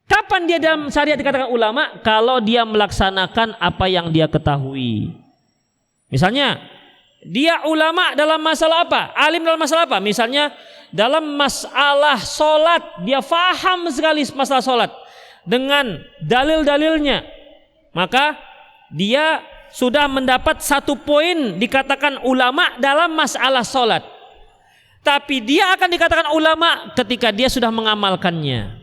Kapan dia dalam syariat dikatakan ulama? Kalau dia melaksanakan apa yang dia ketahui. Misalnya, dia ulama dalam masalah apa? Alim dalam masalah apa? Misalnya dalam masalah solat, dia faham sekali masalah solat dengan dalil-dalilnya. Maka dia sudah mendapat 1 poin dikatakan ulama dalam masalah solat. Tapi dia akan dikatakan ulama ketika dia sudah mengamalkannya.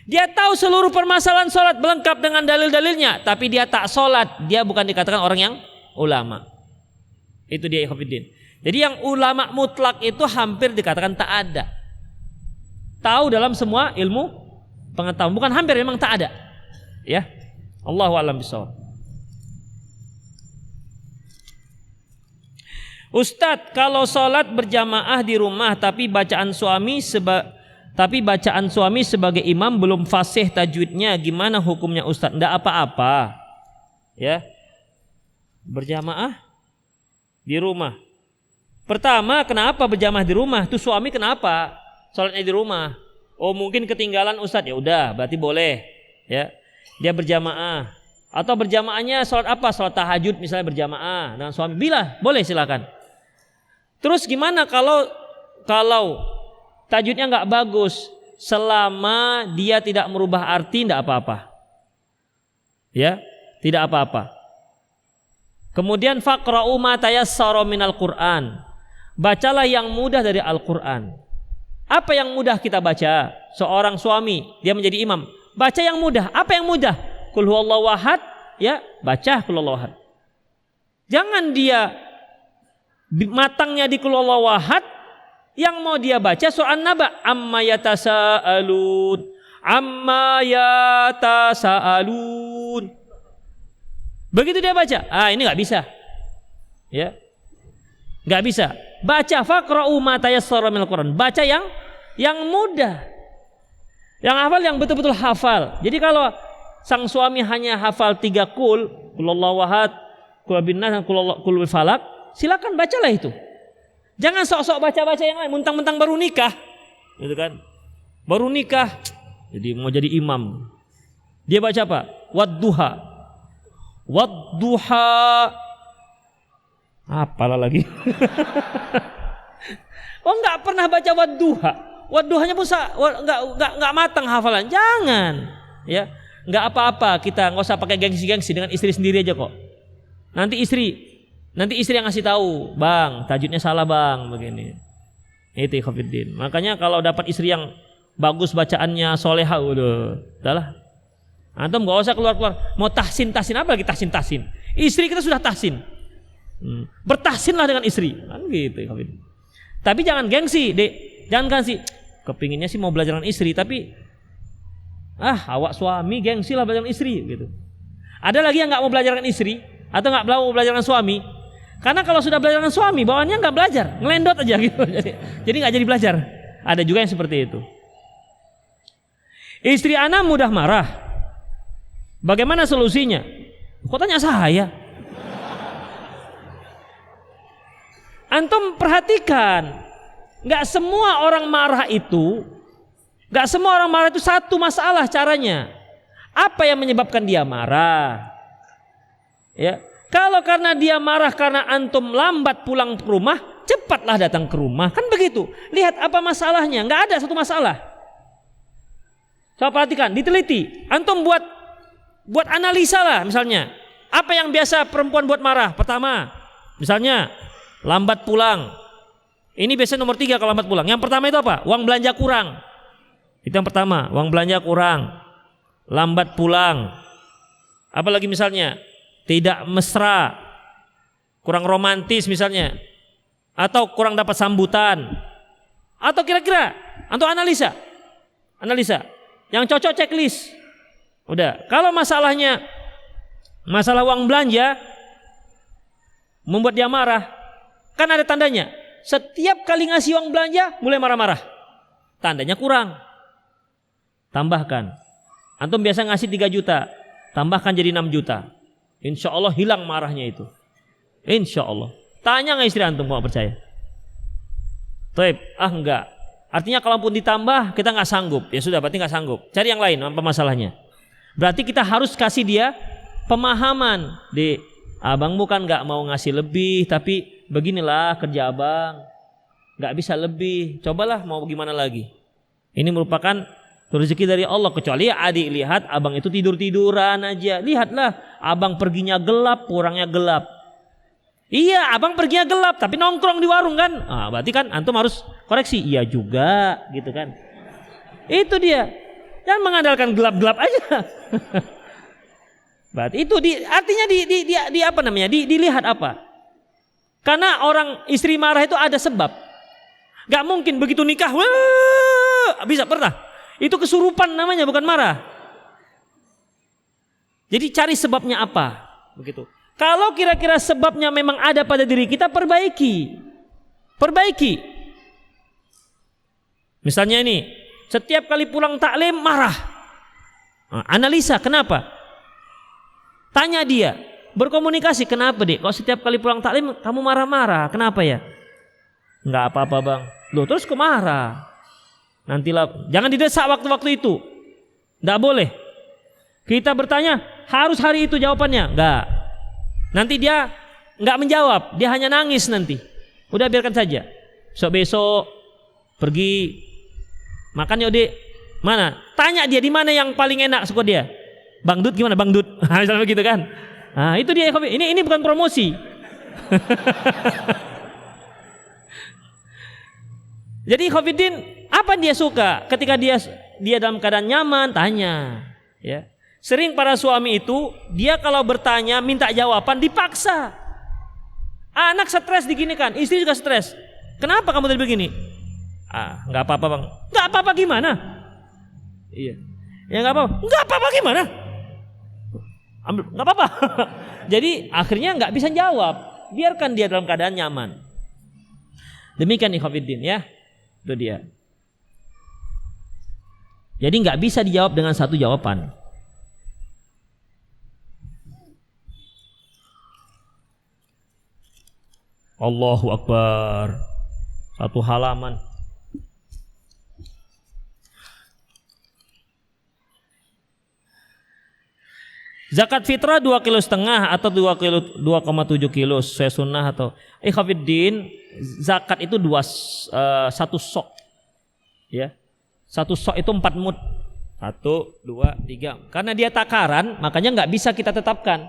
Dia tahu seluruh permasalahan solat lengkap dengan dalil-dalilnya, tapi dia tak solat, dia bukan dikatakan orang yang ulama. Itu dia ikhwatiddin. Jadi yang ulama mutlak itu hampir dikatakan tak ada. Tahu dalam semua ilmu pengetahuan, bukan hampir, memang tak ada. Ya, Allahu a'lam bishawab. Ustadz, kalau sholat berjamaah di rumah tapi bacaan suami sebagai imam belum fasih tajwidnya, gimana hukumnya Ustadz? Nggak apa-apa, ya. Berjamaah di rumah. Pertama, kenapa berjamaah di rumah? Itu suami kenapa sholatnya di rumah? Oh, mungkin ketinggalan Ustadz, ya udah, berarti boleh, ya. Dia berjamaah. Atau berjamaahnya sholat apa? Sholat tahajud misalnya berjamaah dengan suami. Boleh silakan. Terus gimana kalau tajwidnya nggak bagus? Selama dia tidak merubah arti, tidak apa-apa. Ya, tidak apa-apa. Kemudian faqra'u ma tayassara minal Qur'an. Bacalah yang mudah dari Al-Qur'an. Apa yang mudah kita baca? Seorang suami, dia menjadi imam. Baca yang mudah. Apa yang mudah? Qul huwallahu ahad, ya, baca qul huwallahu ahad. Jangan dia matangnya di qul huwallahu ahad, yang mau dia baca surah An-Naba, amma yatasaalun, amma yatasaalun. Begitu dia baca, ini nggak bisa, ya, nggak bisa. Baca faqra'u ma tayassara minal Qur'an. Baca yang mudah, yang hafal, yang betul-betul hafal. Jadi kalau sang suami hanya hafal 3 qul huwallahu ahad, qul binnas, dan qul falaq, silakan bacalah itu. Jangan sok-sok baca-baca yang lain, mentang-mentang baru nikah, gitu kan? Baru nikah, jadi mau jadi imam. Dia baca apa? Wadduha. Apalah lagi. Nggak pernah baca wadduha. Wadduhanya pun nggak matang hafalan. Jangan, ya, nggak apa-apa, kita nggak usah pakai gengsi-gengsi, dengan istri sendiri aja kok. Nanti istri yang ngasih tahu, bang, tajwidnya salah bang, begini. Itu ikhwatiddin. Makanya kalau dapat istri yang bagus bacaannya, soleha, udahlah. Antum gak usah keluar-keluar mau tahsin apa lagi tahsin. Istri kita sudah tahsin. Bertahsinlah dengan istri. Kan gitu. Tapi jangan gengsi, Dek. Jangan gengsi. Kepinginnya sih mau belajar dengan istri, tapi awak suami gengsi lah belajar dengan istri gitu. Ada lagi yang gak mau belajar dengan istri atau gak mau belajar dengan suami. Karena kalau sudah belajar dengan suami, bawaannya gak belajar, ngelendot aja gitu. Jadi gak jadi belajar. Ada juga yang seperti itu. Istri ana mudah marah. Bagaimana solusinya? Kok tanya saya? Antum perhatikan, nggak semua orang marah itu satu masalah caranya. Apa yang menyebabkan dia marah? Ya, kalau karena dia marah karena antum lambat pulang ke rumah, cepatlah datang ke rumah. Kan begitu. Lihat apa masalahnya? Nggak ada satu masalah. Coba perhatikan, diteliti. Antum buat analisa lah, misalnya apa yang biasa perempuan buat marah. Pertama, misalnya lambat pulang. Ini biasanya nomor 3 kalau lambat pulang. Yang pertama itu apa? Uang belanja kurang. Itu yang pertama, uang belanja kurang, lambat pulang. Apalagi misalnya tidak mesra, kurang romantis misalnya, atau kurang dapat sambutan, atau kira-kira antum analisa yang cocok, checklist. Udah, kalau masalah uang belanja membuat dia marah, kan ada tandanya. Setiap kali ngasih uang belanja mulai marah-marah, tandanya kurang. Tambahkan, antum biasa ngasih 3 juta, tambahkan jadi 6 juta. Insya Allah hilang marahnya itu. Insya Allah. Tanya nggak istri antum, mau percaya? Taib, enggak. Artinya kalaupun ditambah kita nggak sanggup, ya sudah, berarti nggak sanggup. Cari yang lain, apa masalahnya? Berarti kita harus kasih dia pemahaman. Abang bukan nggak mau ngasih lebih, tapi beginilah kerja abang, nggak bisa lebih. Cobalah, mau gimana lagi? Ini merupakan rezeki dari Allah. Kecuali adik lihat abang itu tidur-tiduran aja. Lihatlah, abang perginya gelap, pulangnya gelap. Iya, abang perginya gelap, tapi nongkrong di warung kan? Berarti kan antum harus koreksi. Iya juga, gitu kan? Itu dia. Jangan mengandalkan gelap-gelap aja. Berarti itu artinya dilihat apa? Karena orang istri marah itu ada sebab. Gak mungkin begitu nikah, bisa pernah. Itu kesurupan namanya, bukan marah. Jadi cari sebabnya apa, begitu. Kalau kira-kira sebabnya memang ada pada diri kita, perbaiki. Misalnya ini, setiap kali pulang taklim marah. Analisa kenapa? Tanya dia, berkomunikasi, kenapa Dek? Kok setiap kali pulang taklim kamu marah-marah? Kenapa ya? Enggak apa-apa bang. Loh terus kok marah? Nantilah, jangan didesak waktu-waktu itu. Enggak boleh. Kita bertanya, harus hari itu jawabannya? Enggak. Nanti dia enggak menjawab, dia hanya nangis nanti. Udah biarkan saja. Besok pergi makan yuk Dek. Mana? Tanya dia di mana yang paling enak suka dia. Bangdut gimana? Bangdut. Misalnya begitu kan. Nah, itu dia ini bukan promosi. Jadi Khofiddin, apa dia suka ketika dia dalam keadaan nyaman? Tanya, ya. Sering para suami itu dia kalau bertanya minta jawaban dipaksa. Anak stres diginikan, istri juga stres. Kenapa kamu tadi begini? Nggak apa-apa bang. Nggak apa-apa gimana? Iya. Ya nggak apa-apa. Nggak apa-apa gimana? Ambil, nggak apa-apa. Jadi akhirnya nggak bisa jawab. Biarkan dia dalam keadaan nyaman. Demikian Khofiddin ya. Itu dia. Jadi nggak bisa dijawab dengan satu jawaban. Allahu Akbar. Satu halaman. Zakat fitrah 2,5 kilo atau 2,7 kilo sesuai sunnah atau Khofiddin, zakat itu satu sok. Ya. Satu sok itu 4 mud. 1, 2, 3. Karena dia takaran, makanya nggak bisa kita tetapkan.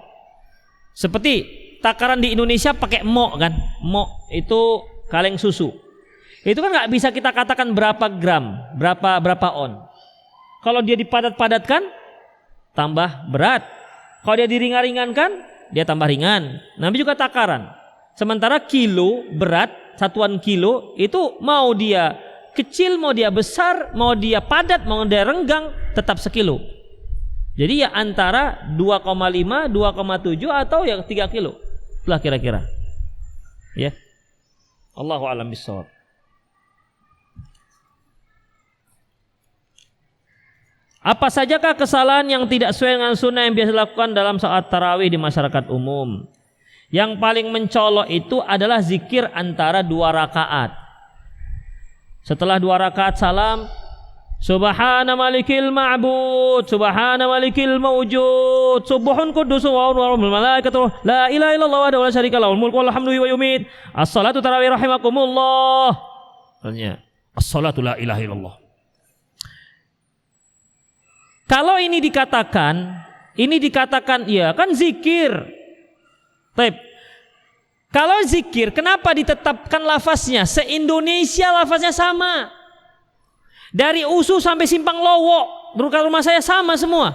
Seperti takaran di Indonesia pakai mok kan, mok itu kaleng susu. Itu kan nggak bisa kita katakan berapa gram, berapa on. Kalau dia dipadat-padatkan, tambah berat. Kalau dia diringan-ringankan, dia tambah ringan. Namanya juga takaran. Sementara kilo berat, satuan kilo itu mau dia kecil, mau dia besar, mau dia padat, mau dia renggang, tetap sekilo. Jadi ya antara 2,5, 2,7 atau ya 3 kilo. Itulah kira-kira. Ya. Allahu a'lam bishawab. Apa sajakah kesalahan yang tidak sesuai dengan sunnah yang biasa dilakukan dalam saat tarawih di masyarakat umum? Yang paling mencolok itu adalah zikir antara 2 rakaat. Setelah 2 rakaat salam, Subhana malikil ma'bud, Subhana malikil mawjud, Subhun kudus wa warahmul malaikatu, la ilaha illallah wa la syarika lahul mulku wal hamdu wa yu'mid. As-salatu tarawih rahimakumullah. Artinya, as-salatu la ilaha illallah. Kalau ini dikatakan ya kan zikir. Baik. Kalau zikir, kenapa ditetapkan lafaznya? Se-Indonesia lafaznya sama. Dari Usu sampai Simpang Lowo, dekat rumah saya sama semua.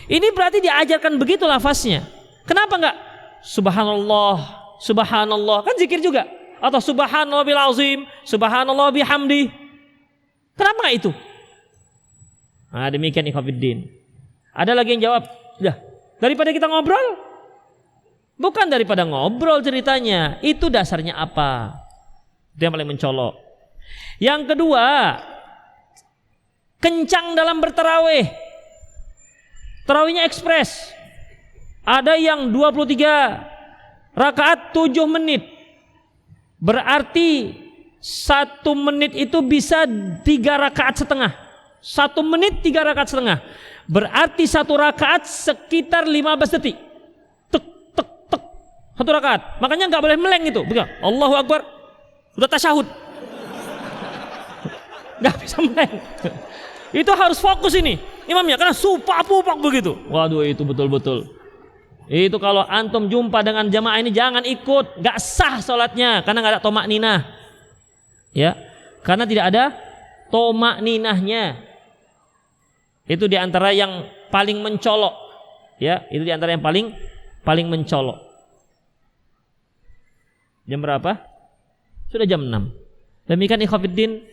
Ini berarti diajarkan begitu lafaznya. Kenapa enggak? Subhanallah, subhanallah, kan zikir juga. Atau subhanallah bil azim, subhanallah bihamdi. Kenapa enggak itu? Nah, demikian Khofiddin. Ada lagi yang jawab, "Dah, daripada kita ngobrol?" Bukan daripada ngobrol ceritanya. Itu dasarnya apa? Itu yang paling mencolok. Yang kedua, kencang dalam bertarawih. Tarawihnya ekspres. Ada yang 23 rakaat 7 menit. Berarti 1 menit itu bisa 3 rakaat setengah. 1 menit 3 rakaat setengah. Berarti 1 rakaat sekitar 15 detik. Tek tek tek. 1 rakaat. Makanya nggak boleh meleng itu. Betul. Allahu Akbar. Udah tasyahud. Nggak bisa meleng. Itu harus fokus ini imamnya karena supak-pupak begitu. Waduh, itu betul-betul. Itu kalau antum jumpa dengan jamaah ini jangan ikut, nggak sah sholatnya karena nggak ada tomak ninah. Ya, karena tidak ada tomak ninahnya. Itu diantara yang paling mencolok, ya. Itu diantara yang paling mencolok. Jam berapa? Sudah jam 6. Demikian Khofiddin.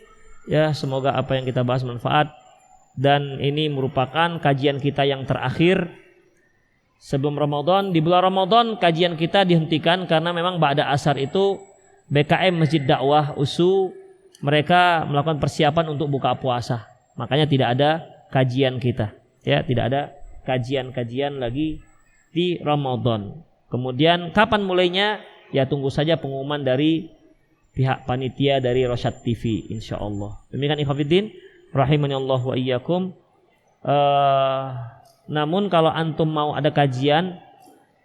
Ya, semoga apa yang kita bahas manfaat. Dan ini merupakan kajian kita yang terakhir sebelum Ramadan. Di bulan Ramadan kajian kita dihentikan karena memang ba'da asar itu BKM Masjid Dakwah USU mereka melakukan persiapan untuk buka puasa. Makanya tidak ada kajian kita, ya, tidak ada kajian-kajian lagi di Ramadan. Kemudian kapan mulainya? Ya tunggu saja pengumuman dari pihak panitia dari Rosyad TV, insyaallah. Demikian Khofiddin, rahimani Allah wa iyyakum. Namun kalau antum mau ada kajian,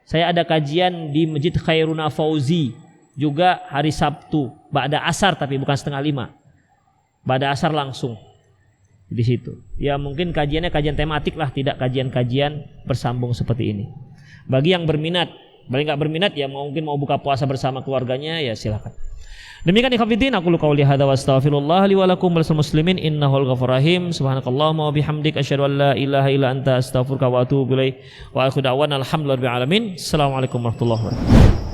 saya ada kajian di Masjid Khairuna Fauzi juga hari Sabtu, ba'da asar tapi bukan 4:30. Ba'da asar langsung di situ. Ya mungkin kajiannya kajian tematik lah, tidak kajian-kajian bersambung seperti ini. Bagi yang berminat, bagi nggak berminat ya mungkin mau buka puasa bersama keluarganya ya silakan. Demikian ikhwatiddin, aku qouli hadza wa astaghfirullah li wa lakum wal muslimin innahul ghafurur rahim. Subhanakallahumma wa bihamdik asyhadu an la ilaha illa anta astaghfiruka wa atubu ilaik. Wa akhiru da'wana alhamdulillahi rabbil alamin. Assalamualaikum warahmatullahi wabarakatuh.